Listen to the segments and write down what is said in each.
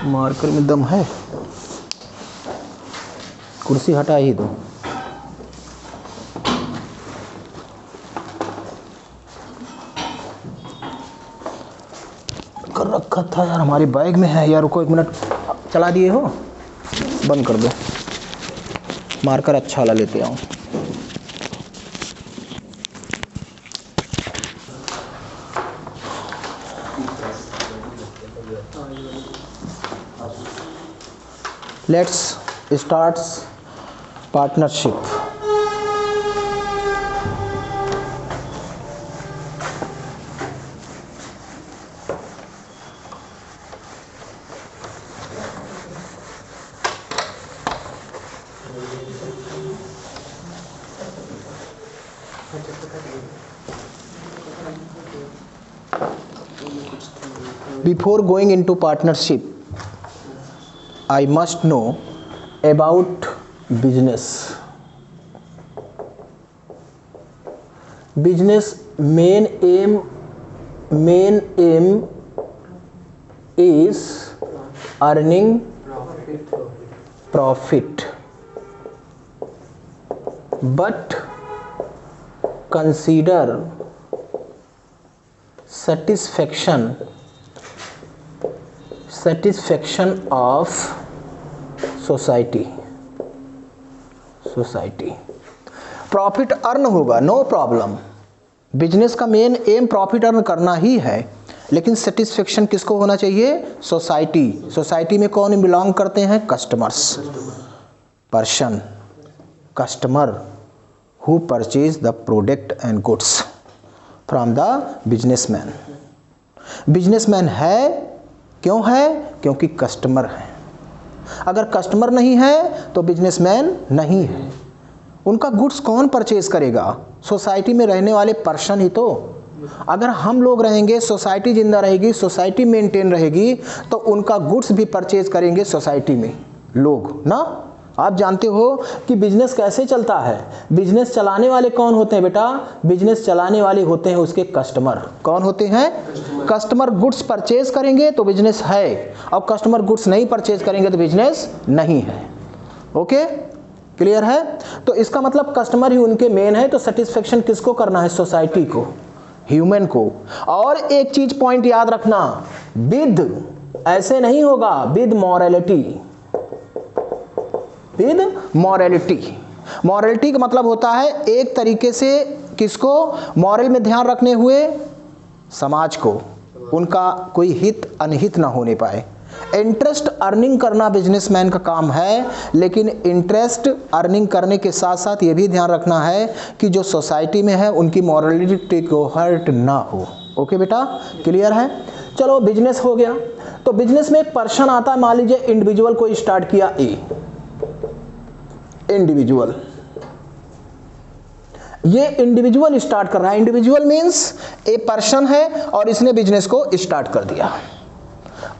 Marker में दम है, कुर्सी हटा ही दो। कर रखा था यार, हमारी बैग में है यार। रुको एक मिनट, चला दिए हो, बंद कर दो। मार्कर अच्छा वाला लेते आऊँ। Let's start partnership. Before going into partnership, I must know about business. Business main aim is earning profit, but consider satisfaction of society. Profit earn होगा, नो प्रॉब्लम। बिजनेस का मेन एम प्रॉफिट अर्न करना ही है, लेकिन satisfaction किसको होना चाहिए? Society. Society में कौन बिलोंग करते हैं? Customers. Person, customer who purchase the product and goods from the businessman. Businessman है, क्यों है? क्योंकि कस्टमर है। अगर कस्टमर नहीं है तो बिजनेसमैन नहीं है। उनका गुड्स कौन परचेज करेगा? सोसाइटी में रहने वाले पर्सन ही तो। अगर हम लोग रहेंगे, सोसाइटी जिंदा रहेगी, सोसाइटी मेंटेन रहेगी, तो उनका गुड्स भी परचेज करेंगे सोसाइटी में लोग ना। आप जानते हो कि बिजनेस कैसे चलता है? बिजनेस चलाने वाले कौन होते हैं बेटा? बिजनेस चलाने वाले होते हैं उसके कस्टमर। कौन होते हैं? कस्टमर गुड्स परचेज करेंगे तो बिजनेस है, और कस्टमर गुड्स नहीं परचेज करेंगे तो बिजनेस नहीं है। ओके, क्लियर है? तो इसका मतलब कस्टमर ही उनके मेन है। तो सेटिस्फेक्शन किसको करना है? सोसाइटी को, ह्यूमन को। और एक चीज पॉइंट याद रखना, विद ऐसे नहीं होगा, with morality. With morality. Morality का मतलब होता है एक तरीके से किसको? मॉरल में ध्यान रखने हुए समाज को, उनका कोई हित अनहित ना होने पाए। इंटरेस्ट अर्निंग करना बिजनेसमैन का काम है, लेकिन इंटरेस्ट अर्निंग करने के साथ साथ ये भी ध्यान रखना है कि जो सोसाइटी में है उनकी मॉरलिटी को हर्ट ना हो। ओके बेटा, क्लियर है? चलो, बिजनेस हो गया। तो बिजनेस में एक पर्सन आता है, मान लीजिए इंडिविजुअल को स्टार्ट किया ए। इंडिविजुअल, ये इंडिविजुअल स्टार्ट कर रहा है। इंडिविजुअल मींस ए पर्सन है और इसने बिजनेस को स्टार्ट कर दिया।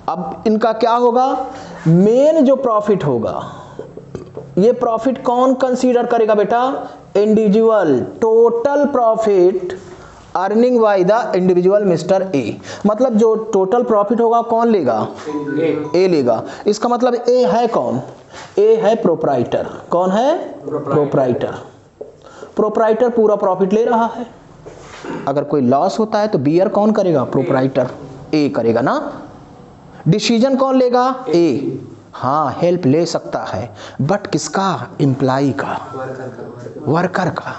अब इनका क्या होगा? मेन जो प्रॉफिट होगा, ये प्रॉफिट कौन कंसीडर करेगा बेटा? Individual. Total profit earning by the individual mister A. मतलब जो टोटल प्रॉफिट होगा कौन लेगा? ए लेगा। इसका मतलब ए है कौन? ए है प्रोप्राइटर। कौन है? प्रोप्राइटर। प्रोप्राइटर पूरा प्रॉफिट ले रहा है। अगर कोई लॉस होता है तो बियर कौन करेगा? प्रोप्राइटर, ए करेगा ना। डिसीजन कौन लेगा? ए। हाँ, हेल्प ले सकता है, बट किसका? एम्प्लॉय का, वर्कर का।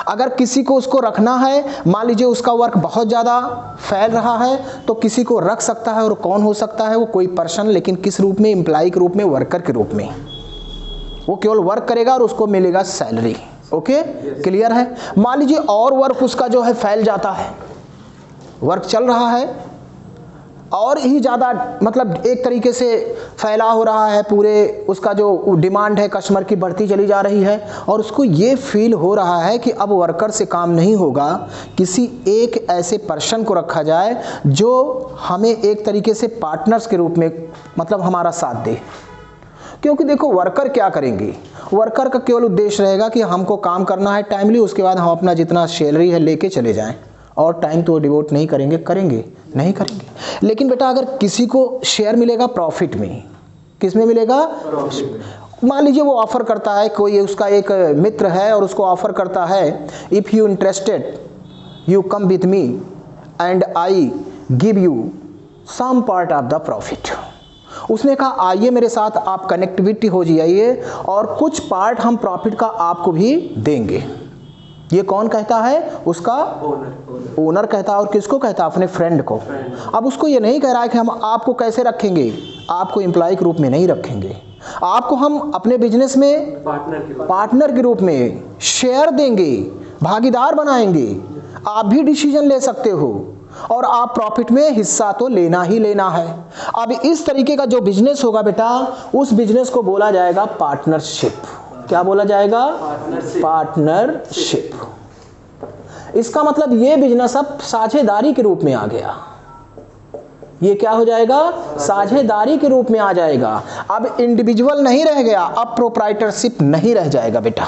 अगर किसी को उसको रखना है, मान लीजिए उसका वर्क बहुत ज़्यादा फैल रहा है, तो किसी को रख सकता है। और कौन हो सकता है? वो कोई पर्सन, लेकिन किस रूप में? एम्प्लॉय के रूप में, वर्कर के रूप में। वो केवल वर्क करेगा और उसको मिलेगा सैलरी। ओके, क्लियर है? मान लीजिए और वर्क उसका जो है फैल जाता है, वर्क चल रहा है और ही ज़्यादा, मतलब एक तरीके से फैला हो रहा है, पूरे उसका जो डिमांड है कस्टमर की बढ़ती चली जा रही है, और उसको ये फील हो रहा है कि अब वर्कर से काम नहीं होगा, किसी एक ऐसे पर्सन को रखा जाए जो हमें एक तरीके से पार्टनर्स के रूप में, मतलब हमारा साथ दे। क्योंकि देखो वर्कर क्या करेंगे? वर्कर का केवल उद्देश्य रहेगा कि हमको काम करना है टाइमली, उसके बाद हम अपना जितना सैलरी है लेके चले जाएं, और टाइम तो डिवोट नहीं करेंगे, करेंगे नहीं करेंगे। लेकिन बेटा अगर किसी को शेयर मिलेगा प्रॉफिट में, किस में मिलेगा? मान लीजिए वो ऑफर करता है, कोई उसका एक मित्र है और उसको ऑफर करता है, if you interested you come with me and I give you some part of the profit. उसने कहा आइए मेरे साथ, आप कनेक्टिविटी हो जाइए और कुछ पार्ट हम प्रॉफिट का आपको भी देंगे। ये कौन कहता है? उसका ओनर कहता है। और किसको कहता है? अपने फ्रेंड को। अब उसको ये नहीं कह रहा है कि हम आपको कैसे रखेंगे, आपको एम्प्लॉय के रूप में नहीं रखेंगे, आपको हम अपने बिजनेस में पार्टनर के रूप में शेयर देंगे, भागीदार बनाएंगे, आप भी डिसीजन ले सकते हो और आप प्रॉफिट में हिस्सा तो लेना ही लेना है। अब इस तरीके का जो बिजनेस होगा बेटा, उस बिजनेस को बोला जाएगा पार्टनरशिप। क्या बोला जाएगा? पार्टनरशिप। इसका मतलब ये बिजनेस अब साझेदारी के रूप में आ गया। ये क्या हो जाएगा? साझेदारी के रूप में आ जाएगा। अब इंडिविजुअल नहीं रह गया, अब प्रोप्राइटरशिप नहीं रह जाएगा बेटा।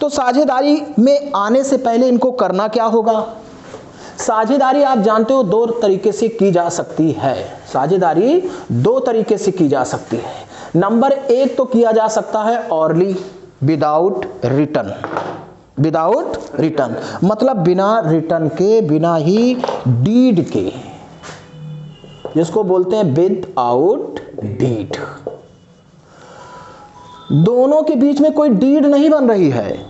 तो साझेदारी में आने से पहले इनको करना क्या होगा? साझेदारी आप जानते हो दो तरीके से की जा सकती है। साझेदारी दो तरीके से की जा सकती है। नंबर एक तो किया जा सकता है hourly, without return. Without return मतलब बिना रिटर्न के, बिना ही डीड के, जिसको बोलते हैं विदाउट डीड। दोनों के बीच में कोई डीड नहीं बन रही है,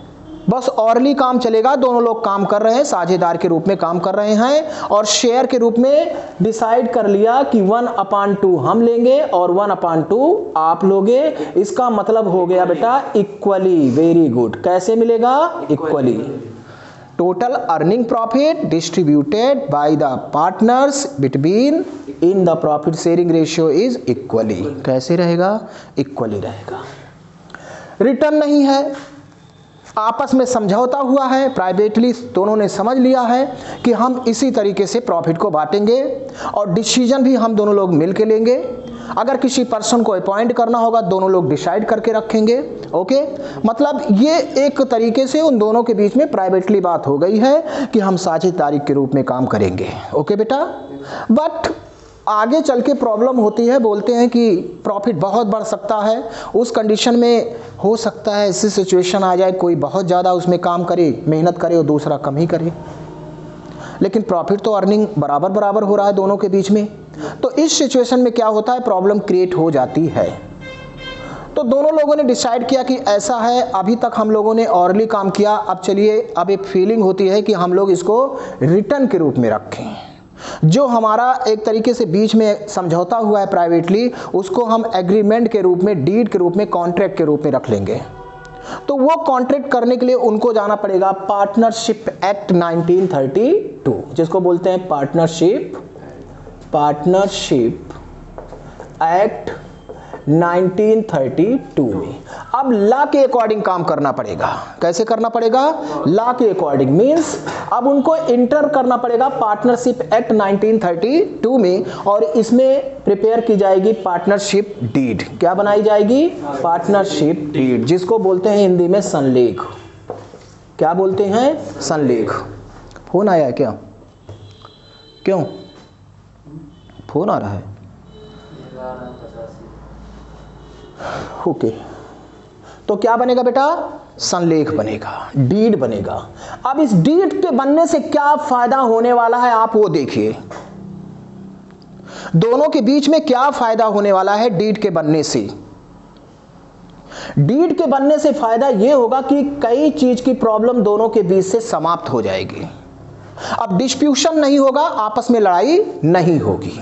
बस ऑरली काम चलेगा। दोनों लोग काम कर रहे हैं, साझेदार के रूप में काम कर रहे हैं और शेयर के रूप में डिसाइड कर लिया कि 1/2 हम लेंगे और 1/2 आप लोगे। इसका मतलब हो गया बेटा इक्वली। Very good. कैसे मिलेगा? Equally. Total earning profit distributed by the partners between in the profit sharing ratio is equally. कैसे रहेगा? इक्वली रहेगा। रिटर्न नहीं है, आपस में समझौता हुआ है, प्राइवेटली दोनों ने समझ लिया है कि हम इसी तरीके से प्रॉफिट को बांटेंगे और डिसीजन भी हम दोनों लोग मिल के लेंगे। अगर किसी पर्सन को अपॉइंट करना होगा दोनों लोग डिसाइड करके रखेंगे। ओके, मतलब ये एक तरीके से उन दोनों के बीच में प्राइवेटली बात हो गई है कि हम साझेदारी के रूप में काम करेंगे। ओके बेटा, बट आगे चल के प्रॉब्लम होती है, बोलते हैं कि प्रॉफिट बहुत बढ़ सकता है। उस कंडीशन में हो सकता है ऐसी सिचुएशन आ जाए कोई बहुत ज़्यादा उसमें काम करे, मेहनत करे और दूसरा कम ही करे, लेकिन प्रॉफिट तो अर्निंग बराबर बराबर हो रहा है दोनों के बीच में। तो इस सिचुएशन में क्या होता है? प्रॉब्लम क्रिएट हो जाती है। तो दोनों लोगों ने डिसाइड किया कि ऐसा है, अभी तक हम लोगों ने ऑरली काम किया, अब चलिए अब एक फीलिंग होती है कि हम लोग इसको रिटर्न के रूप में रखें। जो हमारा एक तरीके से बीच में समझौता हुआ है प्राइवेटली, उसको हम एग्रीमेंट के रूप में, डीड के रूप में, कॉन्ट्रैक्ट के रूप में रख लेंगे। तो वो कॉन्ट्रैक्ट करने के लिए उनको जाना पड़ेगा पार्टनरशिप एक्ट 1932, जिसको बोलते हैं पार्टनरशिप एक्ट 1932 में। अब लॉ के अकॉर्डिंग काम करना पड़ेगा। कैसे करना पड़ेगा? लॉ के अकॉर्डिंग मींस अब उनको इंटर करना पड़ेगा पार्टनरशिप एक्ट 1932 में और इसमें प्रिपेयर की जाएगी पार्टनरशिप डीड। क्या बनाई जाएगी? पार्टनरशिप डीड, जिसको बोलते हैं हिंदी में संलेख। क्या बोलते हैं? संलेख। फोन आया है क्या? क्यों फोन आ रहा है? ओके, तो क्या बनेगा बेटा? संलेख बनेगा, डीड बनेगा। अब इस डीड के बनने से क्या फायदा होने वाला है आप वो देखिए। दोनों के बीच में क्या फायदा होने वाला है डीड के बनने से? डीड के बनने से फायदा यह होगा कि कई चीज की प्रॉब्लम दोनों के बीच से समाप्त हो जाएगी। अब डिस्प्यूशन नहीं होगा, आपस में लड़ाई नहीं होगी,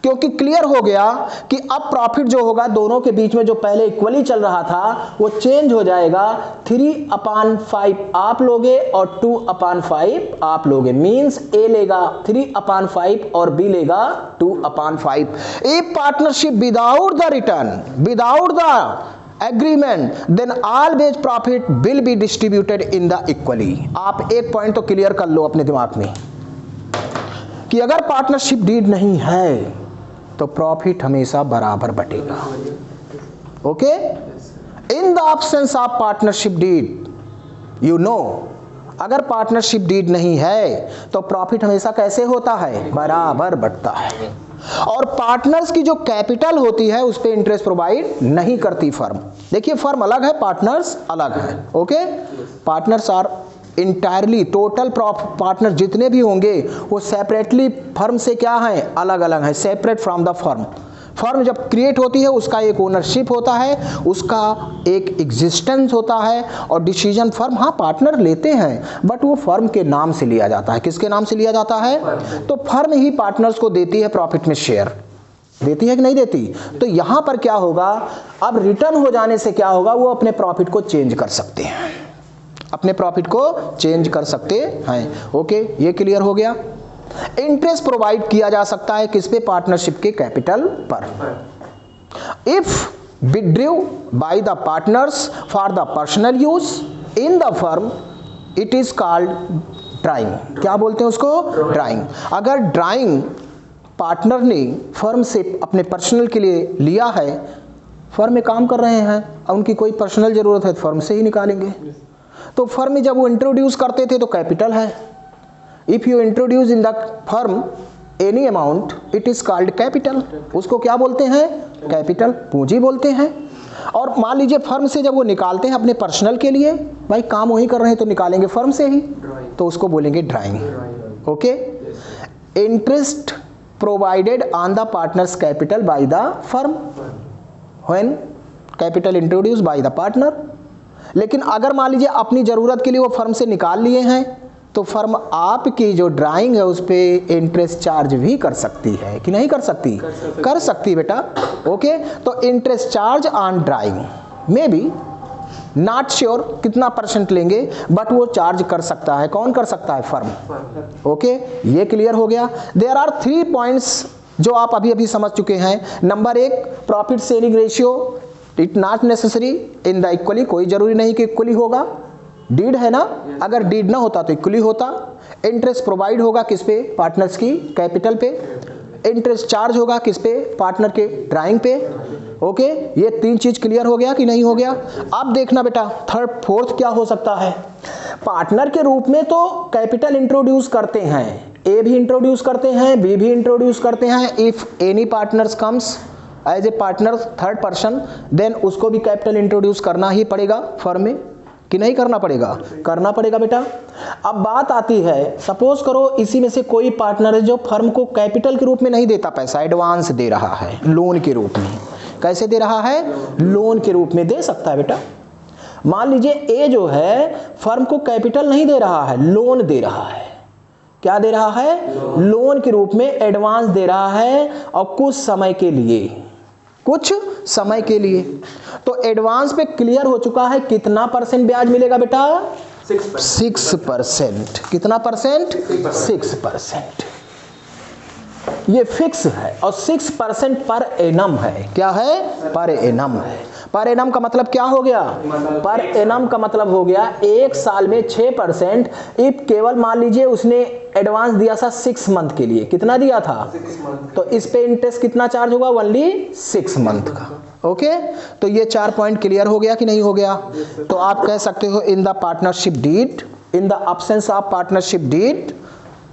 क्योंकि क्लियर हो गया कि अब प्रॉफिट जो होगा दोनों के बीच में जो पहले इक्वली चल रहा था वो चेंज हो जाएगा। 3/5 आप लोगे और 2/5 आप लोगे। मींस ए लेगा 3/5 और बी लेगा 2/5। A partnership without the return, without the agreement, then always profit will be distributed in the equally. आप एक पॉइंट तो क्लियर कर लो अपने दिमाग में कि अगर पार्टनरशिप डीड नहीं है तो प्रॉफिट हमेशा बराबर बटेगा। Okay, in the absence of partnership deed, you know, अगर पार्टनरशिप डीड नहीं है तो प्रॉफिट हमेशा कैसे होता है, बराबर बढ़ता है। और पार्टनर्स की जो कैपिटल होती है उस पे इंटरेस्ट प्रोवाइड नहीं करती फर्म। देखिए फर्म अलग है, पार्टनर्स अलग है। Okay, partners are entirely, total partner जितने भी होंगे वो सेपरेटली फर्म से क्या है, अलग अलग है, separate from the firm. Firm जब क्रिएट होती है उसका एक ओनरशिप होता है, उसका एक एग्जिस्टेंस होता है, और डिसीजन फर्म, हाँ पार्टनर लेते हैं बट वो फर्म के नाम से लिया जाता है। किसके नाम से लिया जाता है, तो फर्म ही पार्टनर्स को देती है प्रॉफिट में शेयर, देती है कि नहीं देती। तो यहां पर क्या होगा, अब रिटर्न हो जाने से क्या होगा, वो अपने प्रॉफिट को चेंज कर सकते हैं, अपने प्रॉफिट को चेंज कर सकते हैं। ओके, ये क्लियर हो गया। इंटरेस्ट प्रोवाइड किया जा सकता है किस पे, पार्टनरशिप के कैपिटल पर। If withdrew by the partners for the personal use in the firm, it is called drawing. क्या बोलते हैं उसको, ड्राइंग। अगर ड्राइंग पार्टनर ने फर्म से अपने पर्सनल के लिए लिया है, फर्म में काम कर रहे हैं और उनकी कोई पर्सनल जरूरत है तो फर्म से ही निकालेंगे। तो फर्म में जब वो इंट्रोड्यूस करते थे तो कैपिटल है। If you introduce in the firm any amount, it is called capital. उसको क्या बोलते हैं, कैपिटल, पूंजी बोलते हैं। और मान लीजिए फर्म से जब वो निकालते हैं अपने पर्सनल के लिए, भाई काम वही कर रहे हैं तो निकालेंगे फर्म से ही, तो उसको बोलेंगे drawing. Okay, interest provided on the partners capital by the firm when capital introduced by the partner. लेकिन अगर मान लीजिए अपनी जरूरत के लिए वो फर्म से निकाल लिए हैं तो फर्म आपकी जो ड्राइंग है उस पे इंटरेस्ट चार्ज भी कर सकती है कि नहीं कर सकती, कर सकती बेटा। ओके, तो इंटरेस्ट चार्ज ऑन ड्राइंग में भी नॉट श्योर कितना परसेंट लेंगे, बट वो चार्ज कर सकता है। कौन कर सकता है, फर्म। ओके, ये क्लियर हो गया। देयर आर 3 पॉइंट्स जो आप अभी अभी समझ चुके हैं। Number 1, profit sharing ratio, it not necessary in the equally, कोई जरूरी नहीं कि इक्वली होगा। डीड है ना, अगर डीड ना होता तो इक्वली होता। इंटरेस्ट प्रोवाइड होगा किस पे, पार्टनर्स की कैपिटल पे। इंटरेस्ट चार्ज होगा किस पे, पार्टनर के ड्राइंग पे। ओके, ये 3 चीज क्लियर हो गया कि नहीं हो गया। अब देखना बेटा, थर्ड फोर्थ क्या हो सकता है। पार्टनर के रूप में तो कैपिटल इंट्रोड्यूस करते हैं, ए भी इंट्रोड्यूस करते हैं, बी भी इंट्रोड्यूस करते हैं। If any partners comes as a partner third person, then उसको भी कैपिटल इंट्रोड्यूस करना ही पड़ेगा फर्म में, कि नहीं करना पड़ेगा, करना पड़ेगा बेटा। अब बात आती है, सपोज करो इसी में से कोई पार्टनर है जो फर्म को कैपिटल के रूप में नहीं देता पैसा, एडवांस दे रहा है, लोन के रूप में। कैसे दे रहा है, लोन के रूप में दे सकता है बेटा। मान लीजिए ए जो है फर्म को कैपिटल नहीं दे रहा है, लोन दे रहा है। क्या दे रहा है, लोन के रूप में एडवांस दे रहा है, और कुछ समय के लिए, कुछ समय के लिए। तो एडवांस पे क्लियर हो चुका है कितना परसेंट ब्याज मिलेगा बेटा, 6%। कितना परसेंट, 6%। ये फिक्स है और 6% पर एनम है। क्या है, पर एनम है। पर एनम का मतलब क्या हो गया, पर एनम का मतलब हो गया एक साल में 6%। इफ केवल मान लीजिए उसने एडवांस दिया था 6 मंथ के लिए, कितना दिया था, तो इस पे इंटरेस्ट कितना चार्ज होगा, ओनली 6 मंथ का। ओके, तो ये 4 पॉइंट क्लियर हो गया कि नहीं हो गया। तो आप कह सकते हो in the partnership deed, in the absence of partnership deed,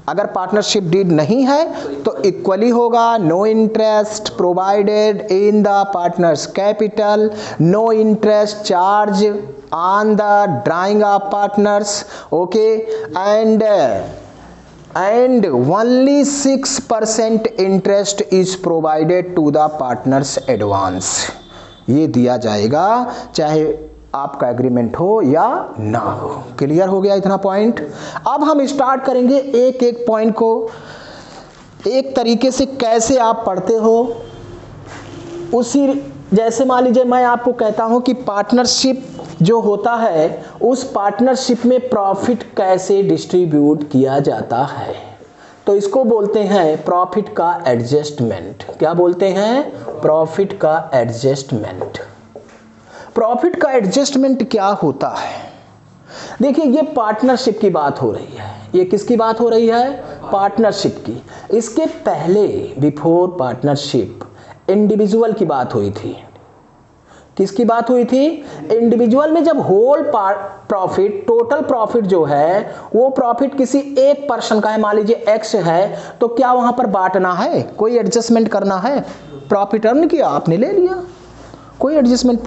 अगर पार्टनरशिप डीड नहीं है तो इक्वली होगा, no interest provided in the partners capital, no interest charge on the drawing of partners. Okay, and only 6% interest is provided to the partners advance। ये दिया जाएगा चाहे आपका एग्रीमेंट हो या ना हो। क्लियर हो गया इतना पॉइंट। अब हम स्टार्ट करेंगे एक एक पॉइंट को एक तरीके से कैसे आप पढ़ते हो उसी, जैसे मान लीजिए मैं आपको कहता हूं कि पार्टनरशिप जो होता है उस पार्टनरशिप में प्रॉफिट कैसे डिस्ट्रीब्यूट किया जाता है, तो इसको बोलते हैं प्रॉफिट का एडजस्टमेंट। क्या बोलते हैं, प्रॉफिट का एडजस्टमेंट। प्रॉफिट का एडजस्टमेंट क्या होता है, देखिए ये पार्टनरशिप की बात हो रही है। ये किसकी बात हो रही है, पार्टनरशिप की। इसके पहले बिफोर पार्टनरशिप इंडिविजुअल की बात हुई थी। किसकी बात हुई थी? इंडिविजुअल में जब होल प्रॉफिट, टोटल प्रॉफिट जो है वो प्रॉफिट किसी एक पर्सन का है, मान लीजिए एक्स है, तो क्या वहां पर बांटना है, कोई एडजस्टमेंट करना है? प्रॉफिट अर्न किया आपने, ले लिया, कोई एडजस्टमेंट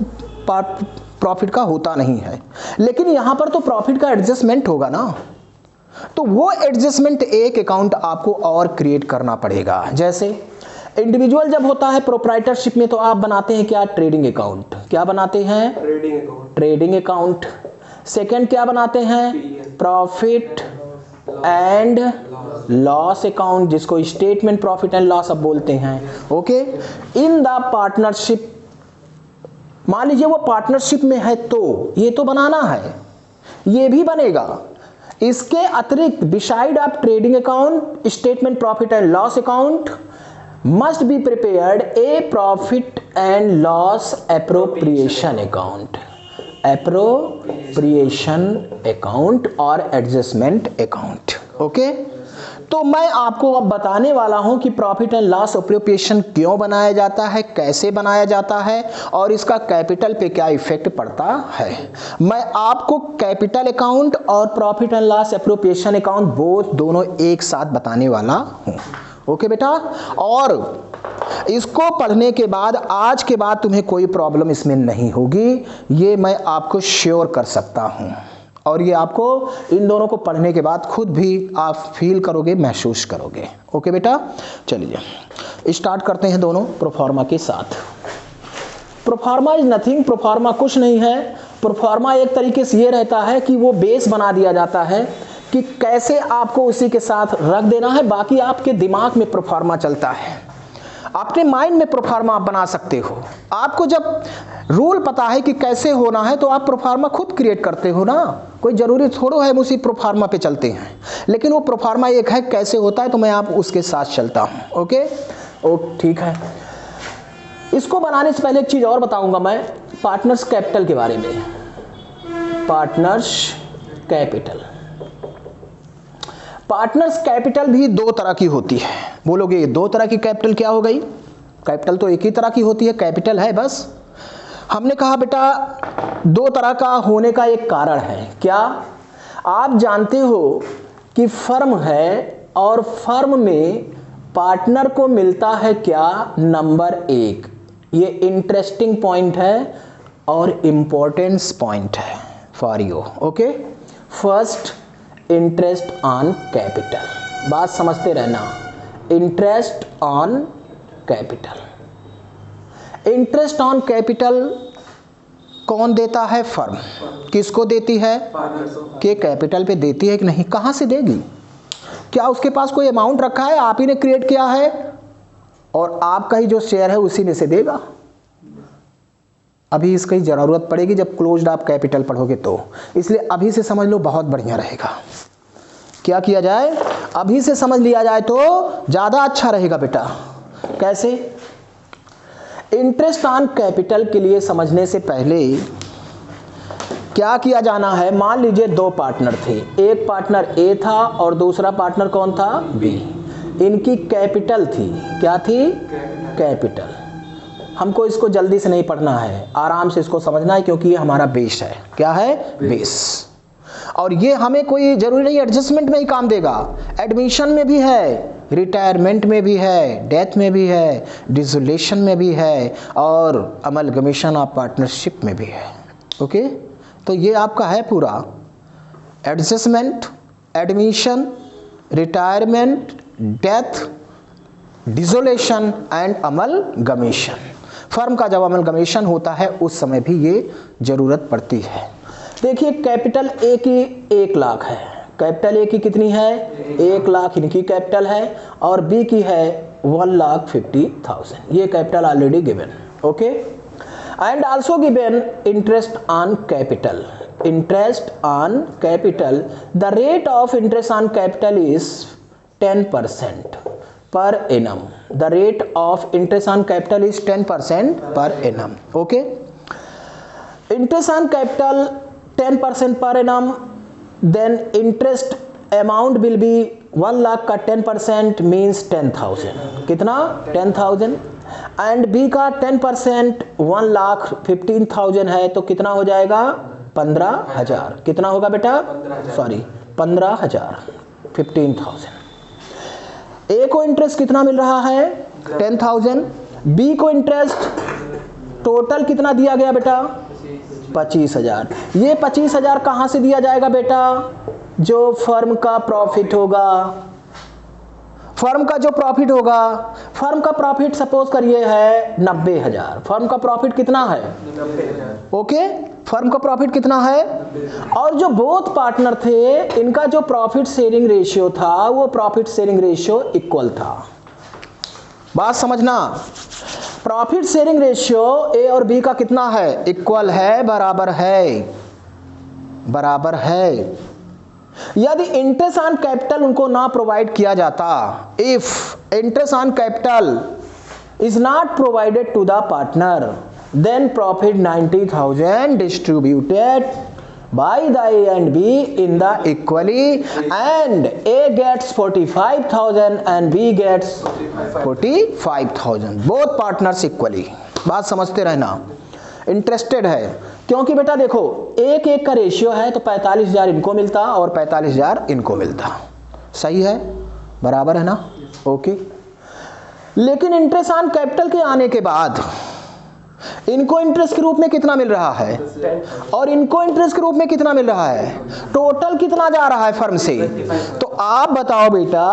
प्रॉफिट का होता नहीं है। लेकिन यहां पर तो प्रॉफिट का एडजस्टमेंट होगा ना, तो वो एडजस्टमेंट एक अकाउंट आपको और क्रिएट करना पड़ेगा। जैसे इंडिविजुअल जब होता है प्रोप्राइटरशिप में, तो आप बनाते हैं क्या? Trading account. क्या बनाते हैं? Trading account. Trading account. Second क्या बनाते हैं? प्रॉफिट एंड लॉस अकाउंट, जिसको स्टेटमेंट प्रॉफिट एंड लॉस अब बोलते हैं। ओके, इन द पार्टनरशिप, मान लीजिए वो पार्टनरशिप में है तो ये तो बनाना है, ये भी बनेगा। इसके अतिरिक्त beside of trading account, statement profit and loss account, must be prepared a profit and loss appropriation account, appropriation account और adjustment account। ओके, तो मैं आपको अब बताने वाला हूं कि प्रॉफिट एंड लॉस एप्रोप्रिएशन क्यों बनाया जाता है, कैसे बनाया जाता है और इसका कैपिटल पे क्या इफेक्ट पड़ता है। मैं आपको कैपिटल अकाउंट और profit and loss appropriation account दोनों एक साथ बताने वाला हूं। ओके बेटा, और इसको पढ़ने के बाद आज के बाद तुम्हें कोई प्रॉब्लम इसमें नहीं होगी, ये मैं आपको श्योर कर सकता हूं। और ये आपको इन दोनों को पढ़ने के बाद खुद भी आप फील करोगे, महसूस करोगे। ओके बेटा, चलिए स्टार्ट करते हैं दोनों प्रोफार्मा के साथ। प्रोफार्मा इज नथिंग, प्रोफार्मा कुछ नहीं है। प्रोफार्मा एक तरीके से ये रहता है कि वो बेस बना दिया जाता है कि कैसे आपको उसी के साथ रख देना है, बाकी आपके दिमाग में प्रोफार्मा चलता है, अपने माइंड में प्रोफार्मा आप बना सकते हो। आपको जब रूल पता है कि कैसे होना है तो आप प्रोफार्मा खुद क्रिएट करते हो ना, कोई जरूरी थोड़ो है उसी प्रोफार्मा पे चलते हैं। लेकिन वो प्रोफार्मा एक है कैसे होता है, तो मैं आप उसके साथ चलता हूं। ओके, ठीक है। इसको बनाने से पहले एक चीज और बताऊंगा मैं, पार्टनर्स कैपिटल के बारे में। पार्टनर्स कैपिटल, पार्टनर्स कैपिटल भी दो तरह की होती है। बोलोगे ये दो तरह की कैपिटल क्या हो गई? कैपिटल तो एक ही तरह की होती है, कैपिटल है बस। हमने कहा बेटा दो तरह का होने का एक कारण है। क्या आप जानते हो कि फर्म है और फर्म में पार्टनर को मिलता है क्या? नंबर एक, ये इंटरेस्टिंग पॉइंट है और इंपॉर्टेंस पॉइंट है for you. Okay, first interest on capital, बात समझते रहना। Interest on capital, interest on capital कौन देता है? फर्म। किसको देती है? के कैपिटल पे देती है कि नहीं? कहां से देगी? क्या उसके पास कोई अमाउंट रखा है, आप ही ने क्रिएट किया है और आपका ही जो शेयर है उसी में से देगा? अभी इसकी जरूरत पड़ेगी जब क्लोज्ड आप कैपिटल पढ़ोगे तो, इसलिए अभी से समझ लो, बहुत बढ़िया रहेगा। क्या किया जाए? अभी से समझ लिया जाए तो ज्यादा अच्छा रहेगा बेटा। कैसे? इंटरेस्ट ऑन कैपिटल के लिए समझने से पहले क्या किया जाना है, मान लीजिए दो पार्टनर थे, एक पार्टनर ए था और दूसरा पार्टनर कौन था? बी। इनकी कैपिटल थी, क्या थी? कैपिटल। हमको इसको जल्दी से नहीं पढ़ना है, आराम से इसको समझना है क्योंकि ये हमारा बेस है। क्या है? बेस। और ये हमें कोई जरूरी नहीं एडजस्टमेंट में ही काम देगा, एडमिशन में भी है, रिटायरमेंट में भी है, डेथ में भी है, डिसोल्यूशन में भी है और अमलगमेशन ऑफ पार्टनरशिप में भी है। ओके, तो ये आपका है पूरा adjustment, admission, retirement, death, dissolution and amalgamation. Firm का जब अमलगमेशन होता है उस समय भी ये जरूरत पड़ती है। देखिए कैपिटल ए की 1 लाख है, कैपिटल ए की कितनी है? 1 लाख इनकी कैपिटल है और बी की है 1,50,000। ये capital already given. Okay, and also given interest on capital. Interest on capital, the rate of interest on capital is 10% per annum. The rate of interest on capital is 10% per annum. Okay. Interest on capital 10% per annum. Then interest amount will be 1 lakh का 10% means 10,000. कितना? 10,000. And B का 10% 1,15,000 है, तो कितना हो जाएगा 15,000। कितना होगा बेटा? सॉरी 15,000, 15,000। ए को इंटरेस्ट कितना मिल रहा है? 10,000। बी को इंटरेस्ट टोटल कितना दिया गया बेटा? 25,000। ये 25,000 कहां से दिया जाएगा बेटा? जो फर्म का प्रॉफिट होगा। फर्म का जो प्रॉफिट होगा, फर्म का प्रॉफिट सपोज करिए है 90,000। फर्म का प्रॉफिट कितना है? 90,000। ओके, फर्म का प्रॉफिट कितना है? और जो बोथ पार्टनर थे, इनका जो प्रॉफिट शेयरिंग रेशियो था, वो प्रॉफिट शेयरिंग रेशियो इक्वल था। बात समझना, प्रॉफिट शेयरिंग रेशियो ए और बी का कितना है? इक्वल है, बराबर है, बराबर है। यदि इंटरेस्ट ऑन कैपिटल उनको ना प्रोवाइड किया जाता, if interest on capital is not provided to the partner, then profit 90,000 distributed by the A and B in the equally, and A gets 45,000 and B gets 45,000, both partners equally। बात समझते रहना, interested है, क्योंकि बेटा देखो 1:1 का ratio है, तो 45,000 इनको मिलता और 45,000 इनको मिलता। सही है, बराबर है ना? ओके। लेकिन इंटरेस्ट ऑन कैपिटल के आने के बाद इनको इंटरेस्ट के रूप में कितना मिल रहा है और इनको इंटरेस्ट के रूप में कितना मिल रहा है? टोटल कितना जा रहा है फर्म से? तो आप बताओ बेटा,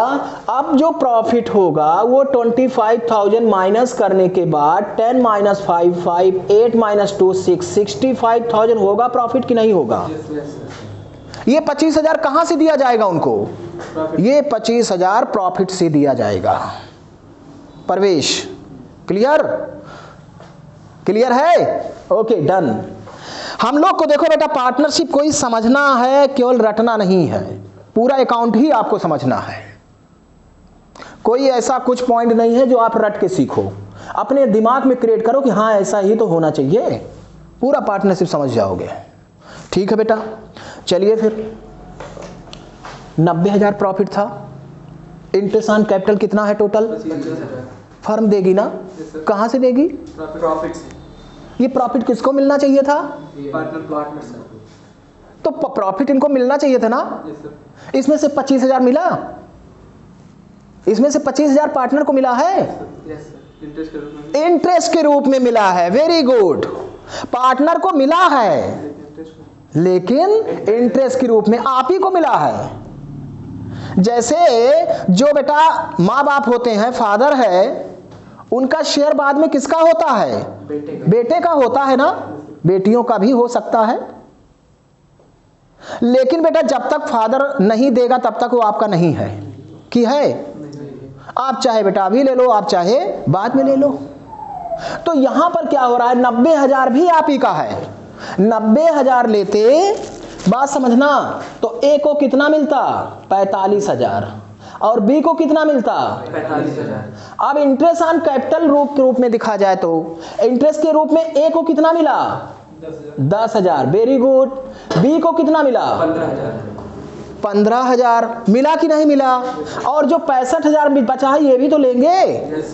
अब जो प्रॉफिट होगा वो 25,000 माइनस करने के बाद 10 - 5 5 8 - 2 6 65,000 होगा प्रॉफिट कि नहीं होगा? ये 25,000 कहां से दिया जाएगा उनको? ये 25,000 प्रॉफिट से दिया जाएगा। परवेश क्लियर? क्लियर है? Okay, done. हम लोग को देखो बेटा, पार्टनरशिप कोई समझना है, केवल रटना नहीं है, पूरा अकाउंट ही आपको समझना है। कोई ऐसा कुछ पॉइंट नहीं है जो आप रट के सीखो, अपने दिमाग में क्रिएट करो कि हाँ ऐसा ही तो होना चाहिए, पूरा पार्टनरशिप समझ जाओगे। ठीक है बेटा, चलिए फिर 90,000 प्रॉफिट था, इंटरेस्ट ऑन कैपिटल कितना है टोटल? 25,000। फर्म देगी ना? कहां से देगी? प्रॉफिट से। ये प्रॉफिट किसको मिलना चाहिए था? पार्टनर। तो प्रॉफिट इनको मिलना चाहिए था ना? इसमें से 25,000 मिला, इसमें से 25,000 पार्टनर को मिला है, इंटरेस्ट के रूप में मिला है। वेरी गुड, पार्टनर को मिला है लेकिन इंटरेस्ट के रूप में आप ही को मिला है। जैसे जो बेटा माँ बाप होते हैं, फादर है, उनका शेयर बाद में किसका होता है? बेटे का होता है ना, बेटियों का भी हो सकता है। लेकिन बेटा जब तक फादर नहीं देगा तब तक वो आपका नहीं है, कि है? आप चाहे बेटा अभी ले लो, आप चाहे बाद में ले लो। तो यहां पर क्या हो रहा है? 90,000 भी आप ही का है। 90,000 लेते, बात समझना, तो ए को कितना मिलता? 45,000 और बी को कितना मिलता? 45,000। अब इंटरेस्ट ऑन कैपिटल रूप में दिखा जाए तो इंटरेस्ट के रूप में ए को कितना मिला? 10,000। Very good. बी को कितना मिला? 15,000 मिला कि नहीं मिला? और जो 65,000 बचा है ये भी तो लेंगे।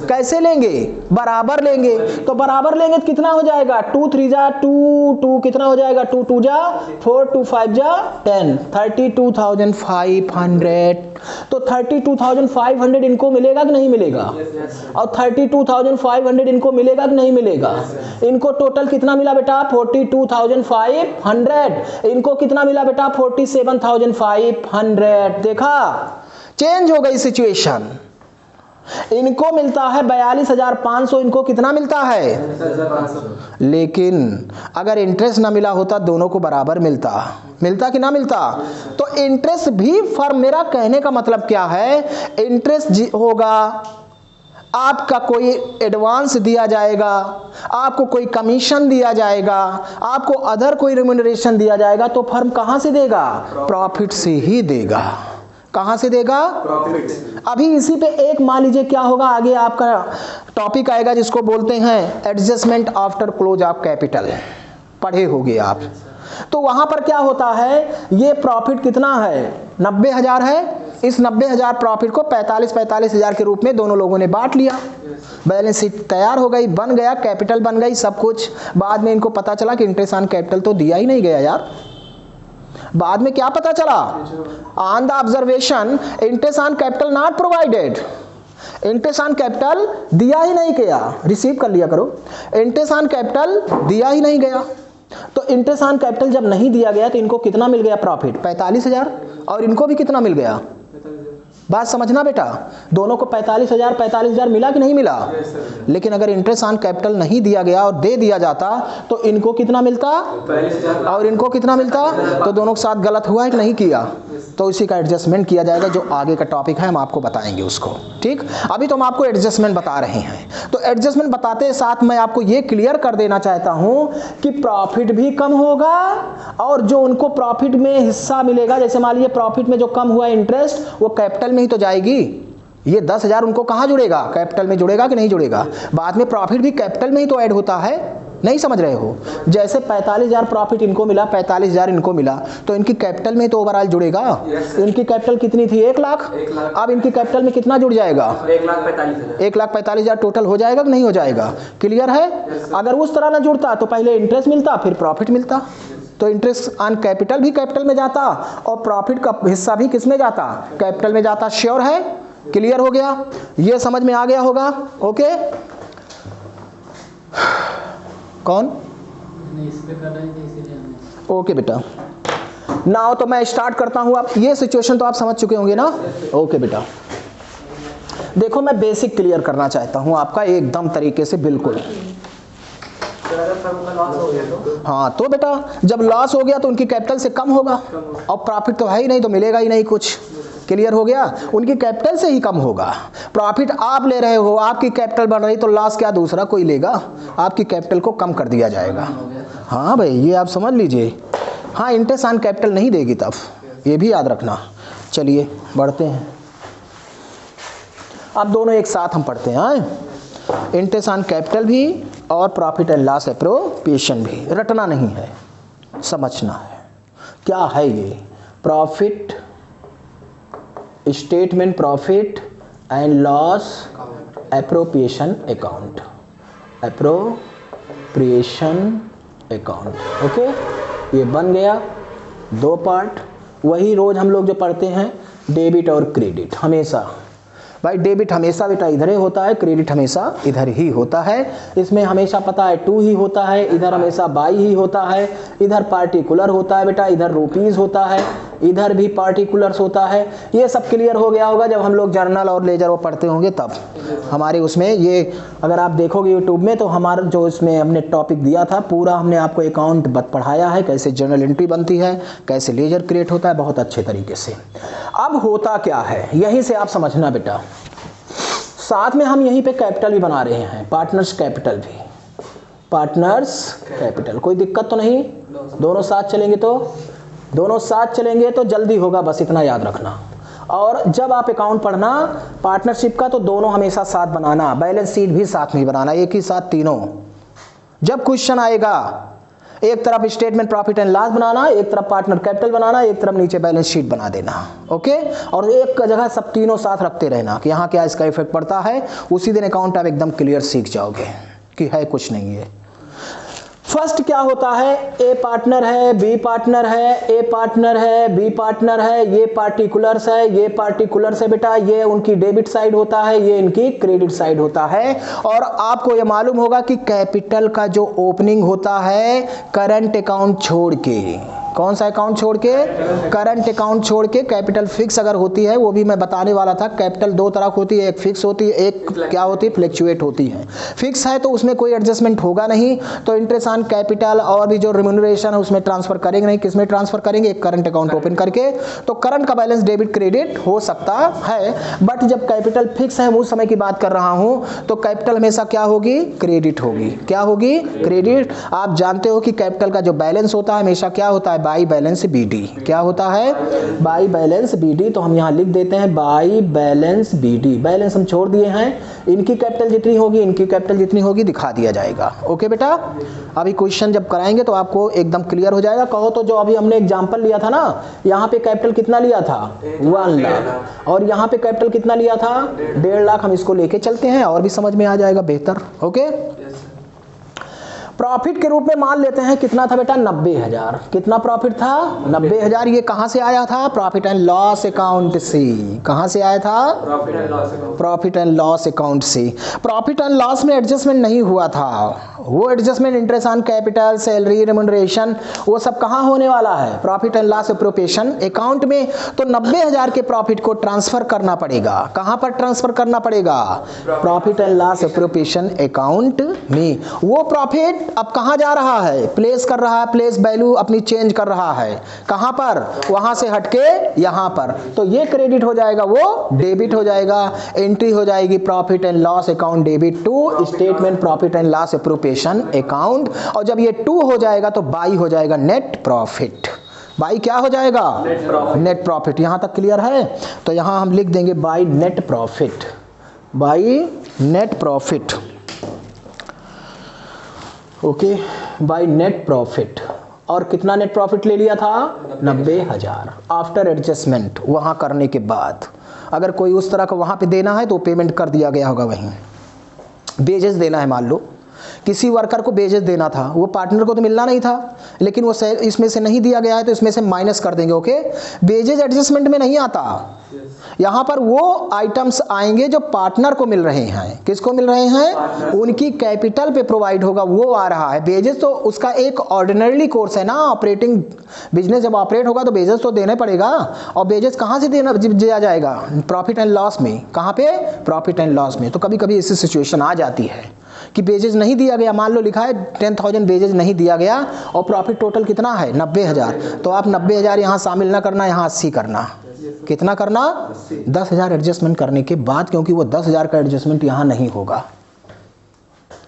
कैसे लेंगे? बराबर लेंगे। तो बराबर लेंगे तो कितना हो जाएगा? 2 3 जा 2 2 कितना हो जाएगा? 2 2 जा 4 2 5 जा 10 32,500। तो 32,500 इनको मिलेगा कि नहीं मिलेगा? और 32,500 इनको मिलेगा कि नहीं मिलेगा? इनको टोटल कितना मिला बेटा? 42,500। इनको कितना मिला बेटा? 47,500। देखा, चेंज हो गई सिचुएशन। इनको मिलता है 42,500, इनको कितना मिलता है? लेकिन अगर इंटरेस्ट ना मिला होता दोनों को बराबर मिलता। मिलता कि ना मिलता? तो इंटरेस्ट भी फर्म, मेरा कहने का मतलब क्या है, इंटरेस्ट होगा, आपका कोई एडवांस दिया जाएगा, आपको कोई कमीशन दिया जाएगा, आपको अदर कोई रिम्यूनरेशन दिया जाएगा, तो फर्म कहां से देगा? प्रॉफिट से ही देगा। कहां से देगा? प्रॉफिट। अभी इसी पे एक मान लीजिए क्या होगा, आगे आपका टॉपिक आएगा जिसको बोलते हैं adjustment after close of capital, पढ़े होंगे आप। तो वहां पर क्या होता है, ये प्रॉफिट कितना है? 90,000 है। इस 90,000 प्रॉफिट को 45,000 के रूप में दोनों लोगों ने बांट लिया। बैलेंस शीट तैयार हो गई, बन गया, कैपिटल बन गई, सब कुछ। बाद में इनको पता चला कि इंटरेस्ट ऑन कैपिटल तो दिया ही नहीं गया यार। बाद में क्या पता चला? On the observation interest on capital not provided. Interest on capital दिया ही नहीं गया, रिसीव कर लिया करो। इंटरेस्ट ऑन कैपिटल दिया ही नहीं गया। तो इंटरेस्ट ऑन कैपिटल जब नहीं दिया गया तो इनको कितना मिल गया प्रॉफिट? 45,000। और इनको भी कितना मिल गया? बात समझना बेटा, दोनों को 45,000 मिला कि नहीं मिला? लेकिन अगर इंटरेस्ट ऑन कैपिटल नहीं दिया गया और दे दिया जाता तो इनको कितना मिलता और इनको कितना मिलता? तो दोनों के साथ गलत हुआ है कि नहीं किया? तो इसी का एडजस्टमेंट किया जाएगा, जो आगे का टॉपिक है हम आपको बताएंगे उसको। ठीक, अभी तो हम आपको एडजस्टमेंट बता रहे हैं। तो एडजस्टमेंट बताते साथ मैं आपको ये क्लियर कर देना चाहता हूं कि प्रॉफिट भी कम होगा और जो उनको प्रॉफिट में हिस्सा मिलेगा, जैसे मान लीजिए प्रॉफिट में जो कम हुआ इंटरेस्ट, वो कैपिटल में ही तो जाएगी। ये 10,000 उनको कहां जुड़ेगा? कैपिटल में जुड़ेगा कि नहीं जुड़ेगा? बाद में प्रॉफिट भी कैपिटल में ही तो ऐड होता है, नहीं समझ रहे हो? जैसे 45,000 प्रॉफिट इनको मिला, 45,000 इनको मिला, तो इनकी कैपिटल में तो ओवरऑल जुड़ेगा। इनकी कैपिटल कितनी थी? 1 लाख। अब इनकी कैपिटल में कितना जुड़ जाएगा? 1,45,000 टोटल हो जाएगा कि नहीं हो जाएगा? क्लियर है? अगर उस तरह ना जुड़ता तो पहले इंटरेस्ट मिलता फिर प्रॉफिट मिलता। तो इंटरेस्ट ऑन कैपिटल भी कैपिटल में जाता और प्रॉफिट का हिस्सा भी किस में जाता? कैपिटल में जाता। श्योर है? क्लियर हो गया? ये समझ में आ गया होगा? ओके, कौन? ओके बेटा, नाउ तो मैं स्टार्ट करता हूं। आप ये सिचुएशन तो आप समझ चुके होंगे ना? ओके बेटा, देखो मैं बेसिक क्लियर करना चाहता हूं आपका एकदम तरीके से, बिल्कुल। हाँ तो बेटा जब लॉस हो गया तो उनकी कैपिटल से कम होगा और प्रॉफिट तो है ही नहीं तो मिलेगा ही नहीं कुछ। क्लियर हो गया? उनकी कैपिटल से ही कम होगा। प्रॉफिट आप ले रहे हो, आपकी कैपिटल बढ़ रही, तो लॉस क्या दूसरा कोई लेगा? आपकी कैपिटल को कम कर दिया जाएगा। हाँ भाई ये आप समझ लीजिए। हाँ, इंटरेस्ट ऑन कैपिटल नहीं देगी तब, ये भी याद रखना। चलिए बढ़ते हैं, अब दोनों एक साथ हम पढ़ते हैं। इंटरेस्ट ऑन कैपिटल भी और प्रॉफिट एंड लॉस एप्रोप्रिएशन भी। रटना नहीं है, समझना है। क्या है ये? Profit statement, profit and loss appropriation account, appropriation account. Okay, ये बन गया। 2 पार्ट, वही रोज हम लोग जो पढ़ते हैं, डेबिट और क्रेडिट। हमेशा भाई डेबिट हमेशा बेटा इधर ही होता है, क्रेडिट हमेशा इधर ही होता है। इसमें हमेशा पता है 2 ही होता है, इधर हमेशा बाई ही होता है, इधर पार्टिकुलर होता है बेटा, इधर रुपीज़ होता है, इधर भी पार्टिकुलर्स होता है। ये सब क्लियर हो गया होगा जब हम लोग जर्नल और लेजर वो पढ़ते होंगे तब। हमारे उसमें ये अगर आप देखोगे यूट्यूब में तो हमारा जो इसमें हमने टॉपिक दिया था पूरा हमने आपको अकाउंट पढ़ाया है, कैसे जर्नल एंट्री बनती है, कैसे लेजर क्रिएट होता है, बहुत अच्छे तरीके से। अब होता क्या है यहीं से आप समझना बेटा। साथ में हम यहीं पे कैपिटल भी बना रहे हैं, पार्टनर्स कैपिटल भी, पार्टनर्स कैपिटल। कोई दिक्कत तो नहीं? दोनों साथ चलेंगे तो जल्दी होगा, बस इतना याद रखना। और जब आप अकाउंट पढ़ना पार्टनरशिप का तो दोनों हमेशा साथ बनाना, बैलेंस शीट भी साथ में बनाना, एक ही साथ तीनों। जब क्वेश्चन आएगा एक तरफ स्टेटमेंट प्रॉफिट एंड लॉस बनाना, एक तरफ पार्टनर कैपिटल बनाना, एक तरफ नीचे बैलेंस शीट बना देना। ओके, और एक जगह सब तीनों साथ रखते रहना कि यहाँ क्या इसका इफेक्ट पड़ता है। उसी दिन अकाउंट आप एकदम क्लियर सीख जाओगे कि है कुछ नहीं है। फर्स्ट क्या होता है? ए पार्टनर है, बी पार्टनर है, ए पार्टनर है, बी पार्टनर है, ये पार्टिकुलर्स है, ये पार्टिकुलर्स है बेटा, ये उनकी डेबिट साइड होता है, ये इनकी क्रेडिट साइड होता है। और आपको ये मालूम होगा कि कैपिटल का जो ओपनिंग होता है करंट अकाउंट छोड़ के, कौन सा अकाउंट छोड़ के? करंट अकाउंट छोड़ के। कैपिटल फिक्स अगर होती है, वो भी मैं बताने वाला था, कैपिटल 2 तरह की होती है, एक फिक्स होती है, एक क्या होती है? फ्लक्चुएट होती है। फिक्स है तो उसमें कोई एडजस्टमेंट होगा नहीं, तो इंटरेस्ट ऑन कैपिटल और भी जो रिम्यूनरेशन है उसमें ट्रांसफर करेंगे नहीं। किसमें ट्रांसफर करेंगे? एक करंट अकाउंट ओपन करके। तो करंट का बैलेंस डेबिट क्रेडिट हो सकता है, बट जब कैपिटल फिक्स है, उस समय की बात कर रहा हूं, तो कैपिटल हमेशा क्या होगी? क्रेडिट होगी। क्या होगी? क्रेडिट। आप जानते हो कि कैपिटल का जो बैलेंस होता है हमेशा क्या होता है? By balance BD. क्या होता है? By balance BD. तो हम यहाँ लिख देते हैं बाई बैलेंस बीडी। बैलेंस हम छोड़ दिए हैं, इनकी कैपिटल जितनी होगी इनकी कैपिटल जितनी होगी दिखा दिया जाएगा। ओके बेटा, अभी क्वेश्चन जब कराएंगे तो आपको एकदम क्लियर हो जाएगा। कहो तो जो अभी हमने एग्जाम्पल लिया था ना, यहाँ पे कैपिटल कितना लिया था? 1 लाख, और यहाँ पे कैपिटल कितना लिया था? 1.5 लाख। हम इसको लेके चलते हैं और भी समझ में आ जाएगा बेहतर। ओके, प्रॉफिट के रूप में मान लेते हैं कितना था बेटा? 90,000। कितना प्रॉफिट था? 90,000। ये कहां से आया था? प्रॉफिट एंड लॉस अकाउंट से। कहां से आया था? Profit and loss account. Profit and loss account से। प्रॉफिट एंड लॉस में एडजस्टमेंट नहीं हुआ था, वो adjustment interest on capital, salary, remuneration, वो सब कहां होने वाला है? Profit and loss appropriation account में। तो 90,000 के प्रॉफिट को ट्रांसफर करना पड़ेगा। कहां पर ट्रांसफर करना पड़ेगा? Profit and loss appropriation account में। वो प्रॉफिट अब कहां जा रहा है? प्लेस कर रहा है, प्लेस वैल्यू अपनी चेंज कर रहा है। कहां पर? वहां से हटके यहां पर। तो ये क्रेडिट हो जाएगा, वो डेबिट हो जाएगा। एंट्री हो जाएगी profit and loss account debit to statement profit and loss appropriation account. और जब ये 2 हो जाएगा तो बाई हो जाएगा नेट प्रॉफिट। बाई क्या हो जाएगा? Net profit. यहां तक क्लियर है? तो यहां हम लिख देंगे by net profit. By net profit. Okay, by net profit. और कितना नेट प्रॉफिट ले लिया था? 90,000 आफ्टर एडजस्टमेंट। वहां करने के बाद अगर कोई उस तरह का वहां पे देना है तो पेमेंट कर दिया गया होगा। वहीं बेजेस देना है, मान लो किसी वर्कर को बेजेस देना था, वो पार्टनर को तो मिलना नहीं था, लेकिन वो इसमें से नहीं दिया गया है तो इसमें से माइनस कर देंगे। ओके, बेजेस एडजस्टमेंट में नहीं आता। यहां पर वो आइटम्स आएंगे जो पार्टनर को मिल रहे हैं। किसको मिल रहे हैं? उनकी कैपिटल पे प्रोवाइड होगा, वो आ रहा है। बेजेस तो उसका एक ऑर्डिनरी कोर्स है ना, ऑपरेटिंग बिजनेस जब ऑपरेट होगा तो बेजेस तो देना पड़ेगा। और बेजेस कहां से दिया जाएगा? प्रॉफिट एंड लॉस में। कहां पे? प्रॉफिट एंड लॉस में। तो कभी कभी ऐसी सिचुएशन आ जाती है कि बेजेस नहीं दिया गया। मान लो लिखा है 10,000 बेजेस नहीं दिया गया और प्रॉफिट टोटल कितना है? 90,000। तो आप 90,000 यहाँ शामिल ना करना, यहाँ 80 करना। कितना करना? 10,000 एडजस्टमेंट करने के बाद, क्योंकि वो 10,000 का एडजस्टमेंट यहाँ नहीं होगा।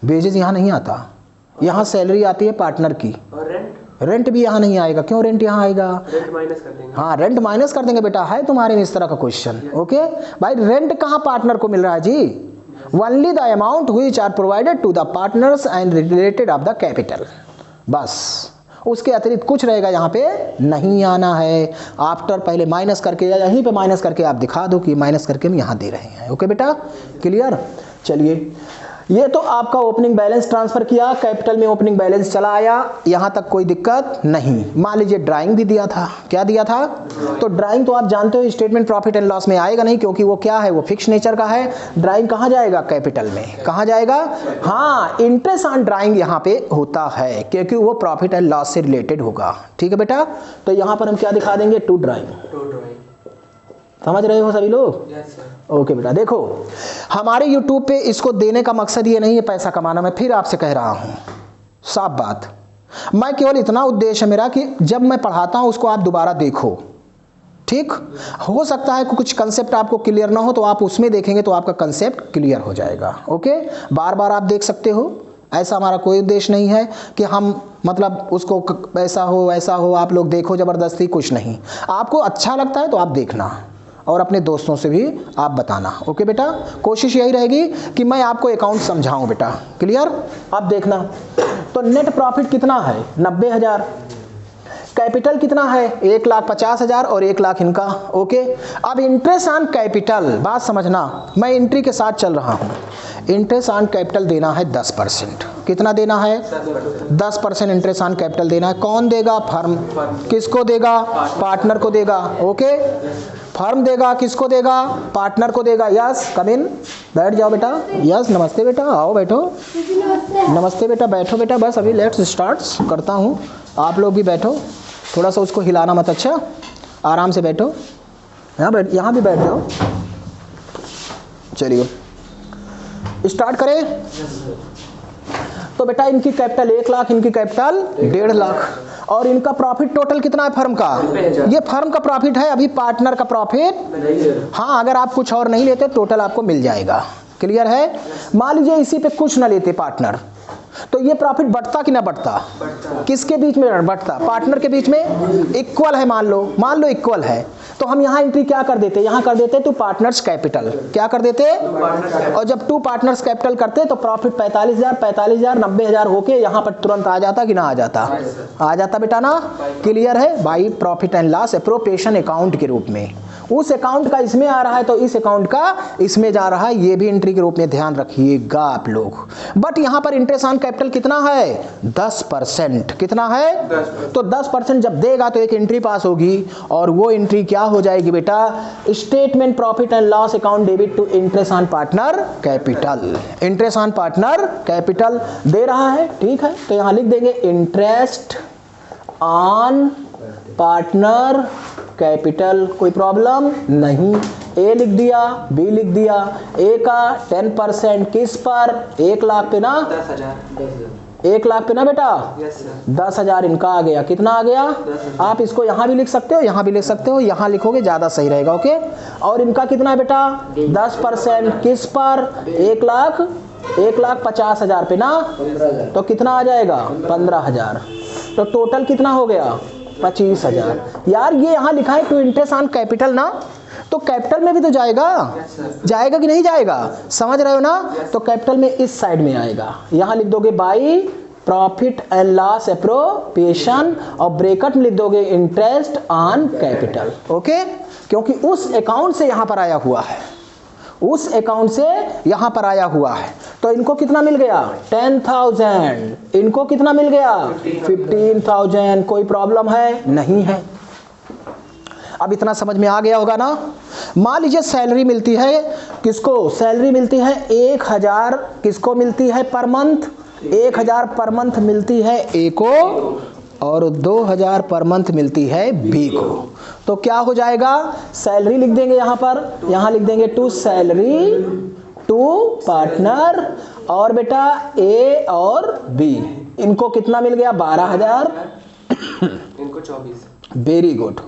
बेजेस यहाँ नहीं आता, यहाँ सैलरी आती है पार्टनर की। और रेंट भी यहाँ नहीं आएगा। क्यों रेंट यहाँ आएगा? रेंट माइनस कर देंगे। हाँ, रेंट माइनस कर देंगे बेटा। है तुम्हारे में इस तरह का क्वेश्चन? ओके भाई, रेंट कहाँ पार्टनर को मिल रहा है जी? Only the amount which are provided to the partners and related of the capital। बस, उसके अतिरिक्त कुछ रहेगा यहाँ पे नहीं आना है। आफ्टर पहले माइनस करके, या यहीं पे माइनस करके आप दिखा दो कि माइनस करके हम यहाँ दे रहे हैं। ओके बेटा, क्लियर? चलिए, ये तो आपका ओपनिंग बैलेंस ट्रांसफर किया, कैपिटल में ओपनिंग बैलेंस चला आया, यहाँ तक कोई दिक्कत नहीं। मान लीजिए ड्राइंग भी दिया था। क्या दिया था? तो ड्राइंग तो आप जानते हो स्टेटमेंट प्रॉफिट एंड लॉस में आएगा नहीं, क्योंकि वो क्या है? वो फिक्स नेचर का है। ड्राइंग कहाँ जाएगा? कैपिटल में। कहाँ जाएगा? हाँ, इंटरेस्ट ऑन ड्राइंग यहाँ पे होता है, क्योंकि वो प्रॉफिट एंड लॉस से रिलेटेड होगा। ठीक है बेटा, तो यहाँ पर हम क्या दिखा देंगे? To drawing. समझ रहे हो सभी लोग? ओके बेटा, देखो हमारे YouTube पे इसको देने का मकसद ये नहीं है पैसा कमाना। मैं फिर आपसे कह रहा हूँ साफ बात, मैं केवल इतना उद्देश्य है मेरा कि जब मैं पढ़ाता हूँ उसको आप दोबारा देखो। ठीक, हो सकता है कुछ कंसेप्ट आपको क्लियर ना हो तो आप उसमें देखेंगे तो आपका कंसेप्ट क्लियर हो जाएगा। ओके, बार बार आप देख सकते हो, ऐसा हमारा कोई उद्देश्य नहीं है कि हम मतलब उसको ऐसा हो ऐसा हो आप लोग देखो ज़बरदस्ती, कुछ नहीं। आपको अच्छा लगता है तो आप देखना और अपने दोस्तों से भी आप बताना। ओके बेटा, कोशिश यही रहेगी कि मैं आपको अकाउंट समझाऊं बेटा। क्लियर? अब देखना, तो नेट प्रॉफिट कितना है? 90,000। कैपिटल कितना है? 1,50,000 और 1 लाख इनका। ओके, अब इंटरेस्ट ऑन कैपिटल, बात समझना, मैं एंट्री के साथ चल रहा हूँ। इंटरेस्ट ऑन कैपिटल देना है 10%। कितना देना है? 10% इंटरेस्ट ऑन कैपिटल देना है। कौन देगा? फर्म। किसको देगा? पार्टनर को देगा। ओके, फर्म देगा, किसको देगा? पार्टनर को देगा। यस, कम इन, बैठ जाओ बेटा। यस, नमस्ते बेटा, आओ बैठो। नमस्ते बेटा, बैठो बेटा। बस अभी लेट्स स्टार्ट करता हूँ, आप लोग भी बैठो। थोड़ा सा उसको हिलाना मत, अच्छा आराम से बैठो। यहाँ भी बैठ जाओ। चलिए स्टार्ट करें। तो बेटा इनकी कैपिटल 1 लाख, इनकी कैपिटल 1.5 लाख और इनका प्रॉफिट टोटल कितना है फर्म का? ये फर्म का प्रॉफिट है, अभी पार्टनर का प्रॉफिट। हाँ, अगर आप कुछ और नहीं लेते टोटल आपको मिल जाएगा। क्लियर है? मान लीजिए इसी पे कुछ ना लेते पार्टनर, तो ये प्रॉफिट बढ़ता कि ना बढ़ता? किसके बीच में बढ़ता? पार्टनर के बीच में। इक्वल है, मान लो इक्वल है, तो हम यहाँ एंट्री क्या कर देते? यहाँ कर देते टू पार्टनर्स कैपिटल। क्या कर देते? और जब टू पार्टनर्स कैपिटल करते तो प्रॉफिट 45,000 90,000 होके यहाँ पर तुरंत आ जाता कि ना आ जाता? आ जाता बेटा ना। क्लियर है? By profit and loss appropriation account के रूप में। उस अकाउंट का इसमें आ रहा है तो इस अकाउंट का इसमें जा रहा है, ये भी एंट्री के रूप में ध्यान रखिएगा आप लोग। बट यहाँ पर इंटरेस्ट ऑन कैपिटल कितना है? 10%। कितना है? तो 10% जब देगा तो एक एंट्री पास होगी, और वो एंट्री क्या हो जाएगी बेटा? Statement profit and loss account debit to interest on partner capital. Interest on partner capital दे रहा है, ठीक है, तो यहाँ लिख देंगे इंटरेस्ट ऑन पार्टनर कैपिटल। कोई प्रॉब्लम नहीं। ए लिख दिया, बी लिख दिया। ए का 10% किस पर? 1 लाख पे ना? 1 लाख पे ना बेटा? 10,000 इनका आ गया। कितना आ गया? आप इसको यहाँ भी लिख सकते हो, यहाँ भी लिख सकते हो, यहाँ लिखोगे ज़्यादा सही रहेगा। ओके, और इनका कितना बेटा? 10% किस पर? 1,50,000 पे ना? तो कितना आ जाएगा? 15,000। तो टोटल कितना हो गया? 25,000। यार ये यहाँ लिखा है टू इंटरेस्ट ऑन कैपिटल ना, तो कैपिटल में भी तो जाएगा। जाएगा कि नहीं जाएगा? समझ रहे हो ना? तो कैपिटल में इस साइड में आएगा। यहाँ लिख दोगे by profit and loss appropriation, और ब्रैकेट में लिख दोगे इंटरेस्ट ऑन कैपिटल। ओके, क्योंकि उस अकाउंट से यहाँ पर आया हुआ है, उस अकाउंट से यहाँ पर आया हुआ है। तो इनको कितना मिल गया? 10,000। इनको कितना मिल गया? 15,000। कोई प्रॉब्लम है? नहीं है। अब इतना समझ में आ गया होगा ना। मान लीजिए सैलरी मिलती है, किसको सैलरी मिलती है? 1,000 किसको मिलती है पर मंथ? 1,000 पर मंथ मिलती है ए को, और 2,000 पर मंथ मिलती है बी को। तो क्या हो जाएगा? सैलरी लिख देंगे यहाँ पर, यहाँ लिख देंगे टू सैलरी टू पार्टनर, और बेटा ए और बी, इनको कितना मिल गया? 12,000। इनको 24। वेरी गुड,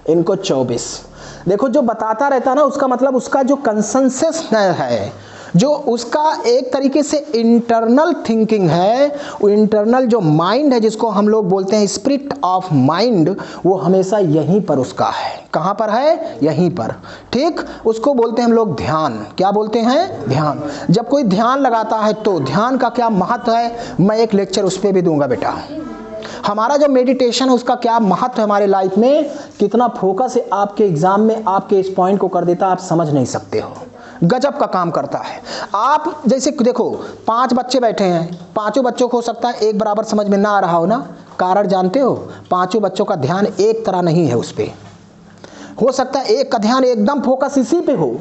इनको 24। देखो जो बताता रहता है ना, उसका मतलब उसका जो कंसेंसस है, जो उसका एक तरीके से इंटरनल थिंकिंग है, वो इंटरनल जो माइंड है जिसको हम लोग बोलते हैं स्पिरिट ऑफ माइंड, वो हमेशा यहीं पर उसका है। कहाँ पर है? यहीं पर। ठीक, उसको बोलते हैं हम लोग ध्यान। क्या बोलते हैं? ध्यान। जब कोई ध्यान लगाता है तो ध्यान का क्या महत्व है, मैं एक लेक्चर उस पर भी दूंगा बेटा। हमारा जो मेडिटेशन है उसका क्या महत्व है हमारे लाइफ में, कितना फोकस है आपके एग्जाम में, आपके इस पॉइंट को कर देता, आप समझ नहीं सकते हो। गजब का काम करता है। आप जैसे देखो 5 बच्चे बैठे हैं, पांचों बच्चों को हो सकता है एक बराबर समझ में ना आ रहा हो ना। कारण जानते हो? पांचों बच्चों का ध्यान एक तरह नहीं है उस पे। हो सकता है एक का ध्यान एकदम फोकस इसी पे हो,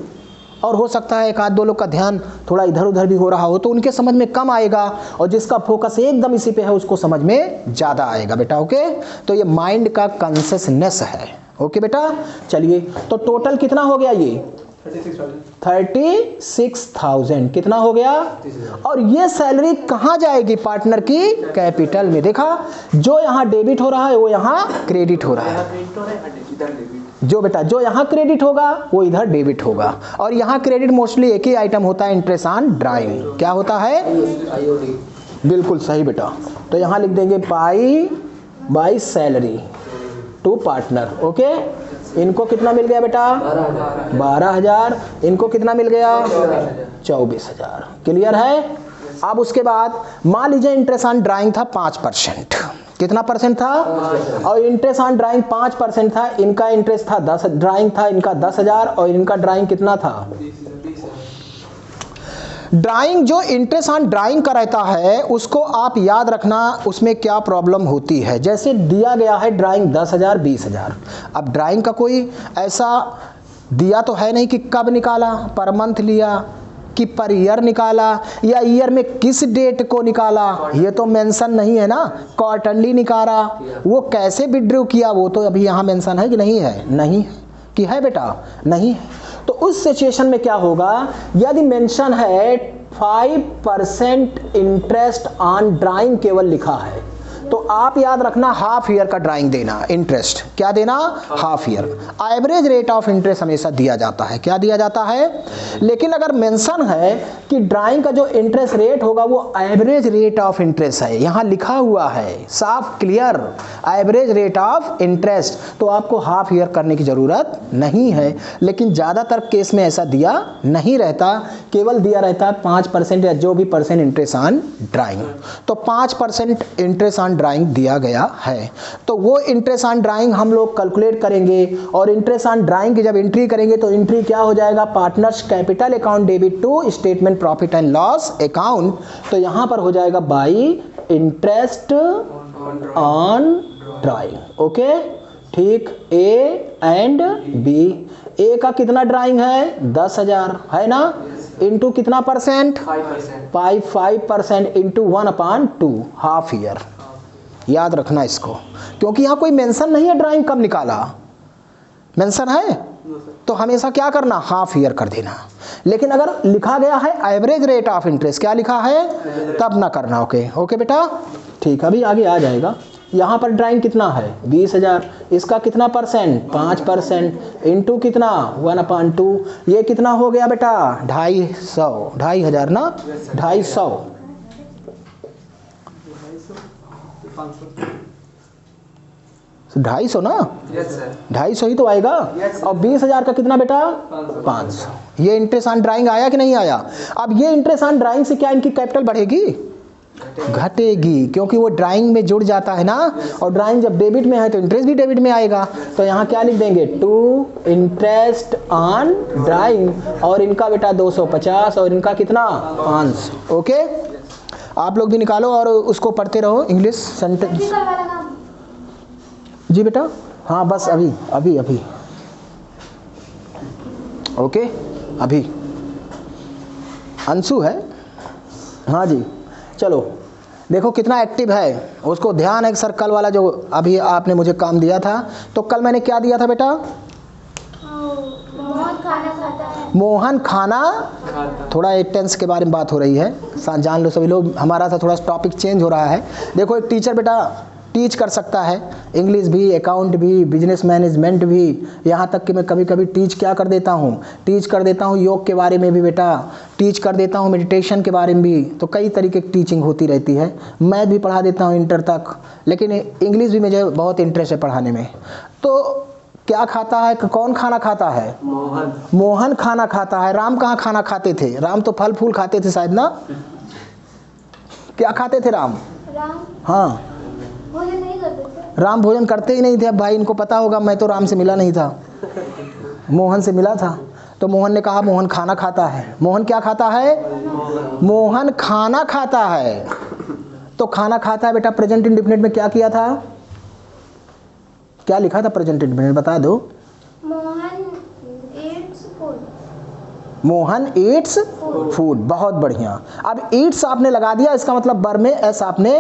और हो सकता है एक आध दो लोग का ध्यान थोड़ा इधर उधर भी हो रहा हो, तो उनके समझ में कम आएगा, और जिसका फोकस एकदम इसी पे है उसको समझ में ज़्यादा आएगा बेटा। ओके, तो ये माइंड का कॉन्शसनेस है। ओके बेटा, चलिए तो टोटल कितना हो गया? ये 36,000 कितना हो गया? और ये सैलरी कहाँ जाएगी? पार्टनर की कैपिटल में। देखा, जो यहाँ डेबिट हो रहा है वो यहाँ क्रेडिट हो रहा है। जो बेटा जो यहाँ क्रेडिट होगा वो इधर डेबिट होगा, और यहाँ क्रेडिट मोस्टली एक ही आइटम होता है, इंटरेस्ट ऑन ड्राइंग। क्या होता है? बिल्कुल सही बेटा। तो यहाँ लिख देंगे by salary to partner. Okay, इनको कितना मिल गया बेटा? 12,000। इनको कितना मिल गया? 24,000। क्लियर है? अब उसके बाद मान लीजिए इंटरेस्ट ऑन ड्राइंग था 5%। कितना परसेंट था? और इंटरेस्ट ऑन ड्राइंग 5% था। इनका इंटरेस्ट था 10, ड्राइंग था इनका 10,000, और इनका ड्राइंग कितना था? ड्राइंग जो इंटरेस्ट ऑन ड्राइंग का रहता है उसको आप याद रखना, उसमें क्या प्रॉब्लम होती है। जैसे दिया गया है ड्राइंग 10,000 20,000। अब ड्राइंग का कोई ऐसा दिया तो है नहीं कि कब निकाला, पर मंथ लिया कि पर ईयर निकाला, या ईयर में किस डेट को निकाला, ये तो मेंशन नहीं है ना। क्वार्टरली निकाला, वो कैसे विड्रॉ किया, वो तो अभी यहाँ मेंशन है कि नहीं है? नहीं है। कि है बेटा? नहीं है। तो उस सिचुएशन में क्या होगा? यदि मेंशन है 5% इंटरेस्ट ऑन ड्राइंग केवल लिखा है, तो आप याद रखना हाफ ईयर का ड्राइंग देना, इंटरेस्ट क्या देना, half year. Average rate of interest हमेशा दिया जाता है, क्या दिया जाता है। लेकिन अगर मेंशन है कि ड्राइंग का जो इंटरेस्ट रेट होगा वो एवरेज रेट ऑफ इंटरेस्ट है, यहां लिखा हुआ है साफ clear average rate of interest, तो आपको हाफ ईयर करने की जरूरत नहीं है। लेकिन ज्यादातर केस में ऐसा दिया नहीं रहता, केवल दिया रहता है 5% या जो भी परसेंट इंटरेस्ट ऑन ड्राइंग। तो 5% इंटरेस्ट ऑन ड्राइंग दिया गया है, तो वो इंटरेस्ट ऑन ड्राइंग हम लोग कैलकुलेट करेंगे। और इंटरेस्ट ऑन ड्राइंग की जब एंट्री करेंगे तो एंट्री क्या हो जाएगा, partners capital account debit to statement profit and loss account. तो यहां पर हो जाएगा by interest on drawing. Okay ठीक, ए एंड बी। ए का कितना ड्राइंग है 10,000 है ना, इंटू कितना परसेंट 5% इंटू 1/2 हाफ ईयर। याद रखना इसको, क्योंकि यहाँ कोई मेंशन नहीं है ड्राइंग कब निकाला, मेंशन है तो हमेशा क्या करना, हाफ ईयर कर देना। लेकिन अगर लिखा गया है एवरेज रेट ऑफ इंटरेस्ट, क्या लिखा है तब ना करना। ओके ओके बेटा ठीक, अभी आगे आ जाएगा। यहाँ पर ड्राइंग कितना है 20,000, इसका कितना परसेंट 5% इंटू कितना 1/2, ये कितना हो गया बेटा 2,500 ना, 250 250 ना, 250 ही तो आएगा। और 20,000 का कितना बेटा 500। ये इंटरेस्ट ऑन ड्राइंग आया कि नहीं आया। अब ये इंटरेस्ट ऑन ड्राइंग से क्या इनकी कैपिटल बढ़ेगी, घटेगी, क्योंकि वो ड्राइंग में जुड़ जाता है ना, और ड्राइंग जब डेबिट में है तो इंटरेस्ट भी डेबिट में आएगा। तो यहाँ क्या लिख देंगे टू इंटरेस्ट ऑन ड्राइंग, और इनका बेटा 250 और इनका कितना 500। ओके आप लोग भी निकालो और उसको पढ़ते रहो इंग्लिश सेंटेंस। जी बेटा हाँ बस अभी अभी अभी ओके अभी अंशु है, हाँ जी चलो देखो कितना एक्टिव है, उसको ध्यान है। सर कल वाला जो अभी आपने मुझे काम दिया था, तो कल मैंने क्या दिया था बेटा, मोहन खाना खाता है। मोहन खाना, थोड़ा टेंस के बारे में बात हो रही है, जान लो सभी लोग, हमारा था थोड़ा टॉपिक चेंज हो रहा है। देखो एक टीचर बेटा टीच कर सकता है, इंग्लिश भी, अकाउंट भी, बिजनेस मैनेजमेंट भी, यहाँ तक कि मैं कभी कभी टीच क्या कर देता हूँ, टीच कर देता हूँ योग के बारे में भी बेटा, टीच कर देता हूँ मेडिटेशन के बारे में भी। तो कई तरीके की टीचिंग होती रहती है, मैथ भी पढ़ा देता हूँ इंटर तक, लेकिन इंग्लिश भी मुझे बहुत इंटरेस्ट है पढ़ाने में। तो क्या खाता है, कौन खाना खाता है, मोहन। मोहन खाना खाता है। राम कहाँ खाना खाते थे, राम तो फल फूल खाते थे शायद ना, क्या खाते थे राम, हाँ भोजन नहीं करते थे। राम भोजन करते ही नहीं थे। अब भाई इनको पता होगा, मैं तो राम से मिला नहीं था, मोहन से मिला था। तो मोहन ने कहा मोहन खाना खाता है। मोहन क्या खाता है, मोहन खाना खाता है। तो खाना खाता है बेटा, प्रेजेंट इंडेफिनिट में क्या किया था, क्या लिखा था प्रेजेंट इंडेफिनिट बता दो। Mohan Yeats food. Mohan Yeats food, बहुत बढ़िया। अब ईट्स आपने लगा दिया, इसका मतलब बर में एस आपने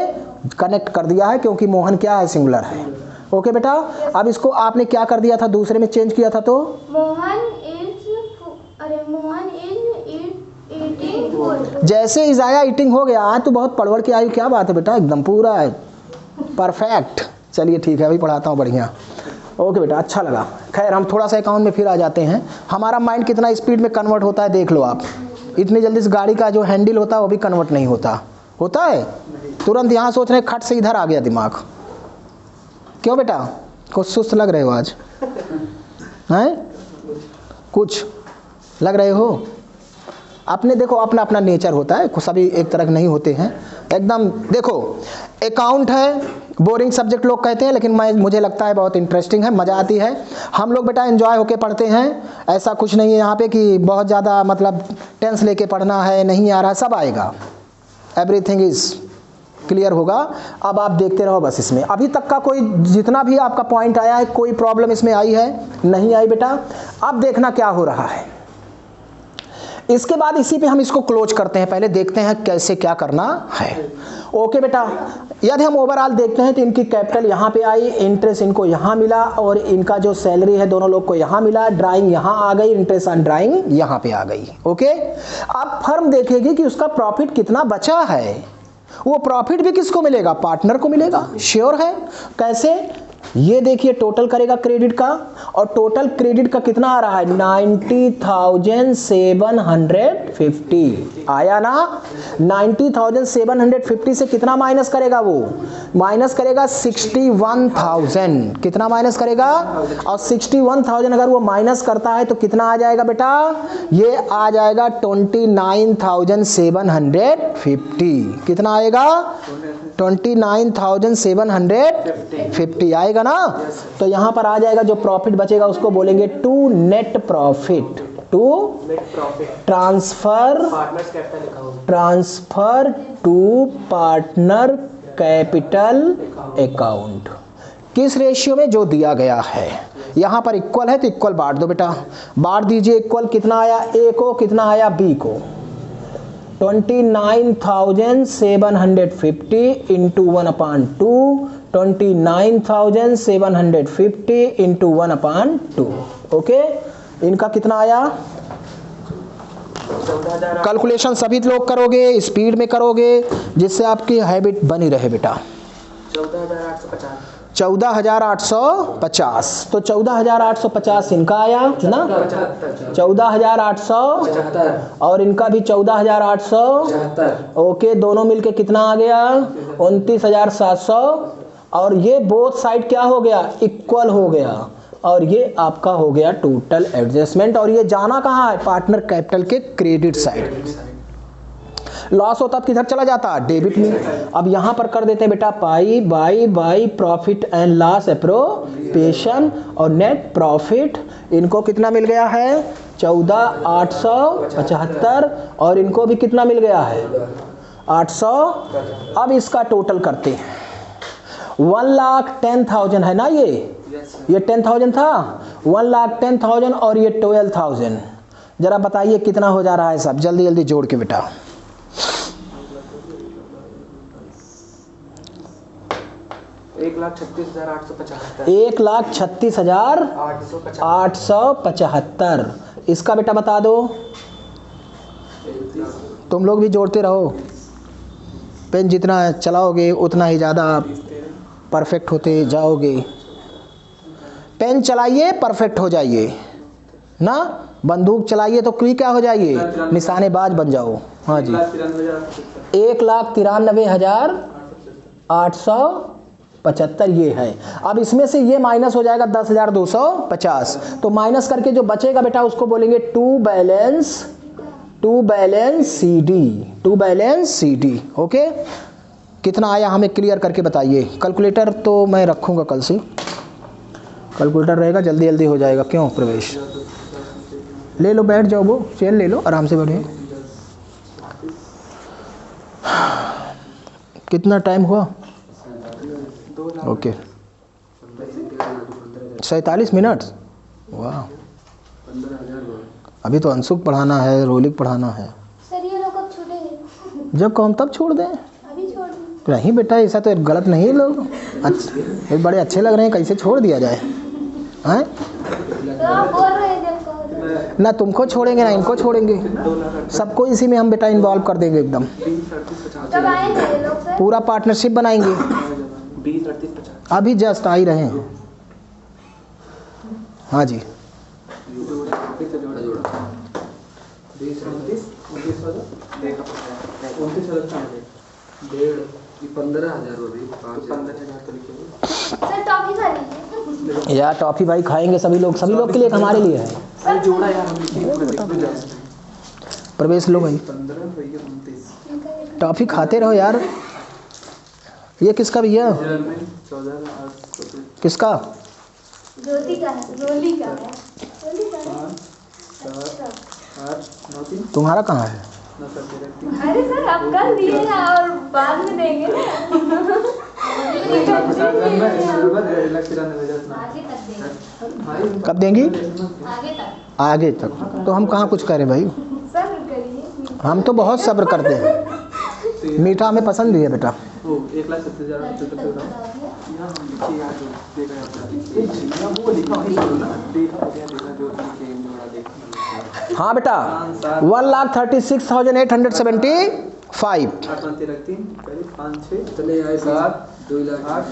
कनेक्ट कर दिया है, क्योंकि मोहन क्या है, सिंगुलर है। ओके बेटा, अब इसको आपने क्या कर दिया था, दूसरे में चेंज किया था, तो मोहन इज ईटिंग फूड। जैसे इजाया ईटिंग हो गया, आज तो बहुत पढ़ के आई, क्या बात है बेटा, एकदम पूरा है परफेक्ट। चलिए ठीक है, अभी पढ़ाता हूँ बढ़िया। ओके बेटा अच्छा लगा। खैर हम थोड़ा सा अकाउंट में फिर आ जाते हैं। हमारा माइंड कितना स्पीड में कन्वर्ट होता है देख लो आप, इतनी जल्दी से गाड़ी का जो हैंडल होता है वो भी कन्वर्ट नहीं होता, होता है तुरंत यहाँ सोच रहे खट से इधर आ गया दिमाग। क्यों बेटा कुछ सुस्त लग रहे हो आज, हैं कुछ लग रहे हो, अपने देखो अपना अपना नेचर होता है, सभी एक तरह के नहीं होते हैं एकदम। देखो अकाउंट है, बोरिंग सब्जेक्ट लोग कहते हैं, लेकिन मुझे लगता है बहुत इंटरेस्टिंग है, मज़ा आती है। हम लोग बेटा एंजॉय होके पढ़ते हैं, ऐसा कुछ नहीं है यहाँ पे कि बहुत ज़्यादा मतलब टेंस लेके पढ़ना है, नहीं आ रहा है, सब आएगा, एवरीथिंग इज क्लियर होगा। अब आप देखते रहो बस। इसमें अभी तक का कोई जितना भी आपका पॉइंट आया है, कोई प्रॉब्लम इसमें आई है, नहीं आई बेटा। अब देखना क्या हो रहा है, इसके बाद इसी पे हम इसको क्लोज करते हैं, पहले देखते हैं कैसे क्या करना है। ओके बेटा, यदि हम ओवरऑल देखते हैं तो इनकी कैपिटल यहाँ पे आई, इंटरेस्ट इनको यहाँ मिला, और इनका जो सैलरी है दोनों लोग को यहाँ मिला, ड्राइंग यहाँ आ गई, इंटरेस्ट ऑन ड्राइंग यहाँ पे आ गई। ओके, अब फर्म देखेगी कि उसका प्रॉफिट कितना बचा है, वो प्रॉफिट भी किसको मिलेगा? पार्टनर को मिलेगा। श्योर है? कैसे? ये देखिए टोटल करेगा क्रेडिट का, और टोटल क्रेडिट का कितना आ रहा है? 90,750 आया ना। 90,750 से कितना माइनस करेगा? वो माइनस करेगा 61,000। कितना माइनस करेगा? और 61,000 अगर वो माइनस करता है तो कितना आ जाएगा बेटा? ये आ जाएगा 29,750। कितना आएगा? 29,750 आएगा ना। तो यहां पर आ जाएगा, जो प्रॉफिट बचेगा उसको बोलेंगे to net profit. To transfer to partner capital account. किस रेशियो में? जो दिया गया है। यहां पर इक्वल है तो इक्वल बांट दो बेटा, बांट दीजिए। इक्वल कितना आया? ए को, कितना आया? बी को। 29,750 इंटू 1/2, 29,750 इंटू 1/2। ओके, इनका कितना आया? कैलकुलेशन सभी लोग करोगे, स्पीड में करोगे, जिससे आपकी हैबिट बनी रहे बेटा। 14,850। तो 14,850 इनका आया ना, 14,800, और इनका भी 14,800। ओके, दोनों मिलके कितना आ गया? 29,700। और ये बोथ साइड क्या हो गया? इक्वल हो गया। और ये आपका हो गया टोटल एडजस्टमेंट। और ये जाना कहाँ है? पार्टनर कैपिटल के क्रेडिट साइड। लॉस होता तो किधर चला जाता? डेबिट में। अब यहां पर कर देते हैं बेटा pi by profit and loss appropriation, और नेट प्रॉफिट इनको कितना मिल गया है? 14,875, और इनको भी कितना मिल गया है? 800। अब इसका टोटल करते हैं। 1,10,000 है ना, ये 10,000 था। 1,10,000 और ये 12,000। जरा बताइए कितना हो जा रहा है सब? जल्दी जल्दी जोड़ के बेटा। 1,36,875। इसका बेटा बता दो। तुम लोग भी जोड़ते रहो। पेन जितना चलाओगे उतना ही ज़्यादा परफेक्ट होते जाओगे। पेन चलाइए, परफेक्ट हो जाइए ना। बंदूक चलाइए तो क्या हो जाइए? निशानेबाज बन जाओ। हाँ जी। 1,93,875 ये है। अब इसमें से ये माइनस हो जाएगा 10,250। तो माइनस करके जो बचेगा बेटा उसको बोलेंगे to balance C D. Okay, कितना आया हमें क्लियर करके बताइए। कैलकुलेटर तो मैं रखूँगा, कल से कैलकुलेटर रहेगा, जल्दी जल्दी हो जाएगा। क्यों प्रवेश? ले लो, बैठ जाओ, वो चेयर ले लो, आराम से बैठिए। कितना टाइम हुआ? Okay, 47 minute. वाह, अभी तो अंशुक पढ़ाना है, रोलिक पढ़ाना है। सर ये लोग कब छूटेंगे? जब कहो तब छोड़ दें। अभी छोड़ दें? नहीं बेटा, ऐसा तो गलत नहीं है। लोग बड़े अच्छे लग रहे हैं, कैसे छोड़ दिया जाए? हैं? तो आप बोल रहे हैं जब कहो ना तुमको छोड़ेंगे ना इनको छोड़ेंगे, सबको इसी में हम बेटा इन्वॉल्व कर देंगे एकदम। कब आएंगे ये लोग सर? पूरा पार्टनरशिप बनाएंगे। 20-30-50 अभी जस्ट आ ही रहे हैं। हाँ जी, 15,000 सर टॉफी खा लीजिए। यार टॉफी भाई खाएंगे सभी लोग के लिए, हमारे लिए है। सर जोड़ा यार हम प्रवेश लो भाई, 15 टॉफी खाते रहो यार। ये किसका भैया? 14,800 किसका? रोली का है। रोली का है। रोली का है। 8-9-3 तुम्हारा कहाँ है? अरे सर आप कर दिए ना, और बाद में देंगे ना। कब देंगी? आगे तक। आगे तक। तो हम कहाँ कुछ करें भाई, सब्र करिए। हम तो बहुत सब्र करते हैं। मीठा हमें पसंद भी है बेटा। 1,70,000 हाँ बेटा, 1,36,870 5। 8 9 13 3 5 6 इतने आए 7 2 लाख आठ,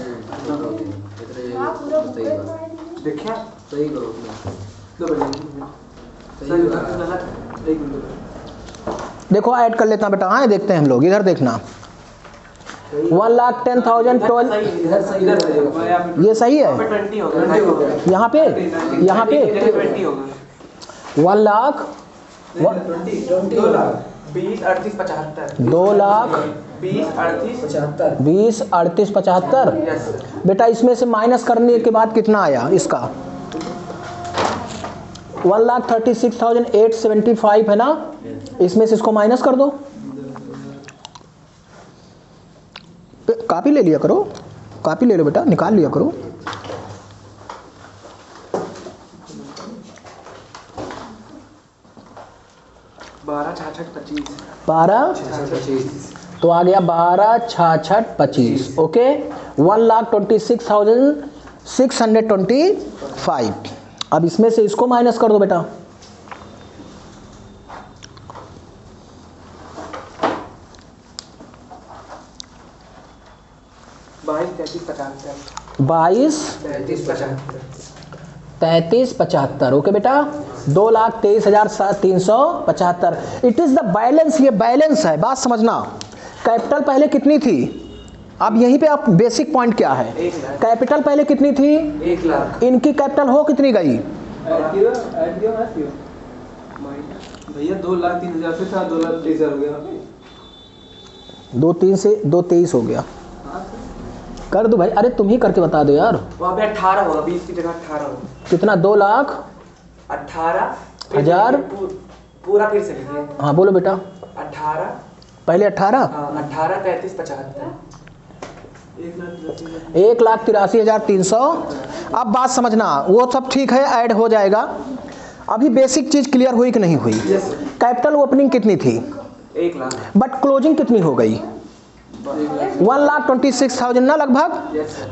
इतने हाँ, पूरा सही बात देखिए सही करो अपना दो बजे सही बात एक मिनट देखो ऐड कर लेता हूं बेटा, हाँ देखते हैं हम लोग, इधर देखना 1,10,000 12 इधर सही इधर रहेगा ये सही है। 20 होगा यहाँ पे 20 होगा 1 लाख 2 लाख 20 38 75 2 लाख 20 38 75 20 38 75। यस बेटा इसमें से माइनस करने के बाद कितना आया इसका? 1,36,875 है ना, इसमें से इसको माइनस कर दो। कॉपी ले लिया करो, कॉपी ले लो बेटा, निकाल लिया करो। 12 66 25 12 तो आ गया 12 66 25। ओके 1,26,625। अब इसमें से इसको माइनस कर दो बेटा। 22 33 75। ओके बेटा 2,23,375। इट इज द बैलेंस, ये बैलेंस है, बात समझना। कैपिटल पहले कितनी थी? अब यहीं पे आप बेसिक पॉइंट क्या है, कैपिटल पहले कितनी थी? 1 लाख इनकी कैपिटल हो कितनी गई? भैया 2,03,000 से था 2,23,000 हो गया 2,3 से 2,23 हो गया। कर दो भाई, अरे तुम ही करके बता दो यार। वहाँ पे 18 होगा, 20 की जगह 18 होगा। कितना? 2,18,000 पूरा फिर से लिखिए। हाँ बोलो बेटा। 18 पहले 18 18 33 75 1,83,300। अब बात समझना, वो सब ठीक है, ऐड हो जाएगा। अभी बेसिक चीज क्लियर हुई कि नहीं हुई? कैपिटल ओपनिंग कितनी थी? 1 लाख बट क्लोजिंग कितनी हो गई? 1,26,000 ना लगभग।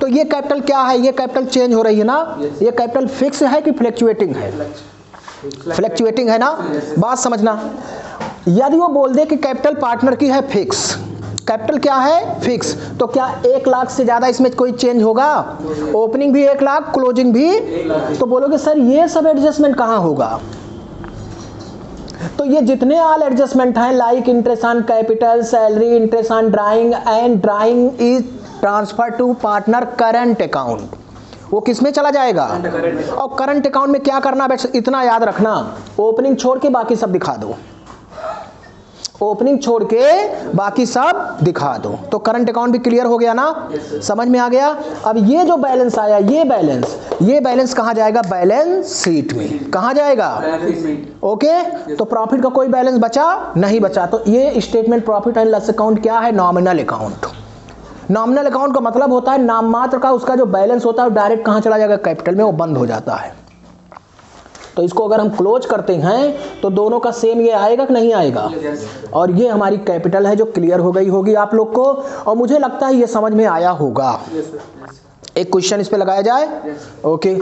तो ये कैपिटल क्या है? ये कैपिटल चेंज हो रही है ना। ये कैपिटल फिक्स है कि फ्लक्चुएटिंग है? फ्लक्चुएटिंग है ना। बात समझना, यदि वो बोल दे कि कैपिटल पार्टनर की है फिक्स, कैपिटल क्या है? फिक्स, तो क्या 1 लाख से ज्यादा इसमें कोई चेंज होगा? ओपनिंग भी 1 लाख, क्लोजिंग भी। तो बोलोगे सर ये सब एडजस्टमेंट कहाँ होगा? तो ये जितने ऑल एडजस्टमेंट हैं, like interest on capital, salary, interest on drawing and drawing is transfer to partner current account, वो किस में चला जाएगा? और करंट अकाउंट में क्या करना? इतना याद रखना, ओपनिंग छोड़ के बाकी सब दिखा दो। ओपनिंग छोड़ के बाकी सब दिखा दो। तो करंट अकाउंट भी क्लियर हो गया ना, समझ में आ गया। अब ये जो बैलेंस आया, ये बैलेंस कहाँ जाएगा? बैलेंस शीट में। कहाँ जाएगा? ओके, तो प्रॉफिट का कोई बैलेंस बचा नहीं बचा। तो ये statement profit and loss account क्या है? Nominal account. नॉमिनल अकाउंट का मतलब होता है नाम मात्र का उसका जो बैलेंस होता है डायरेक्ट कहाँ चला जाएगा? कैपिटल में, वो बंद हो जाता है। तो इसको अगर हम क्लोज करते हैं तो दोनों का सेम ये आएगा कि नहीं आएगा? और ये हमारी कैपिटल है जो क्लियर हो गई होगी आप लोग को, और मुझे लगता है ये समझ में आया होगा। एक क्वेश्चन इस पे लगाया जाए। ओके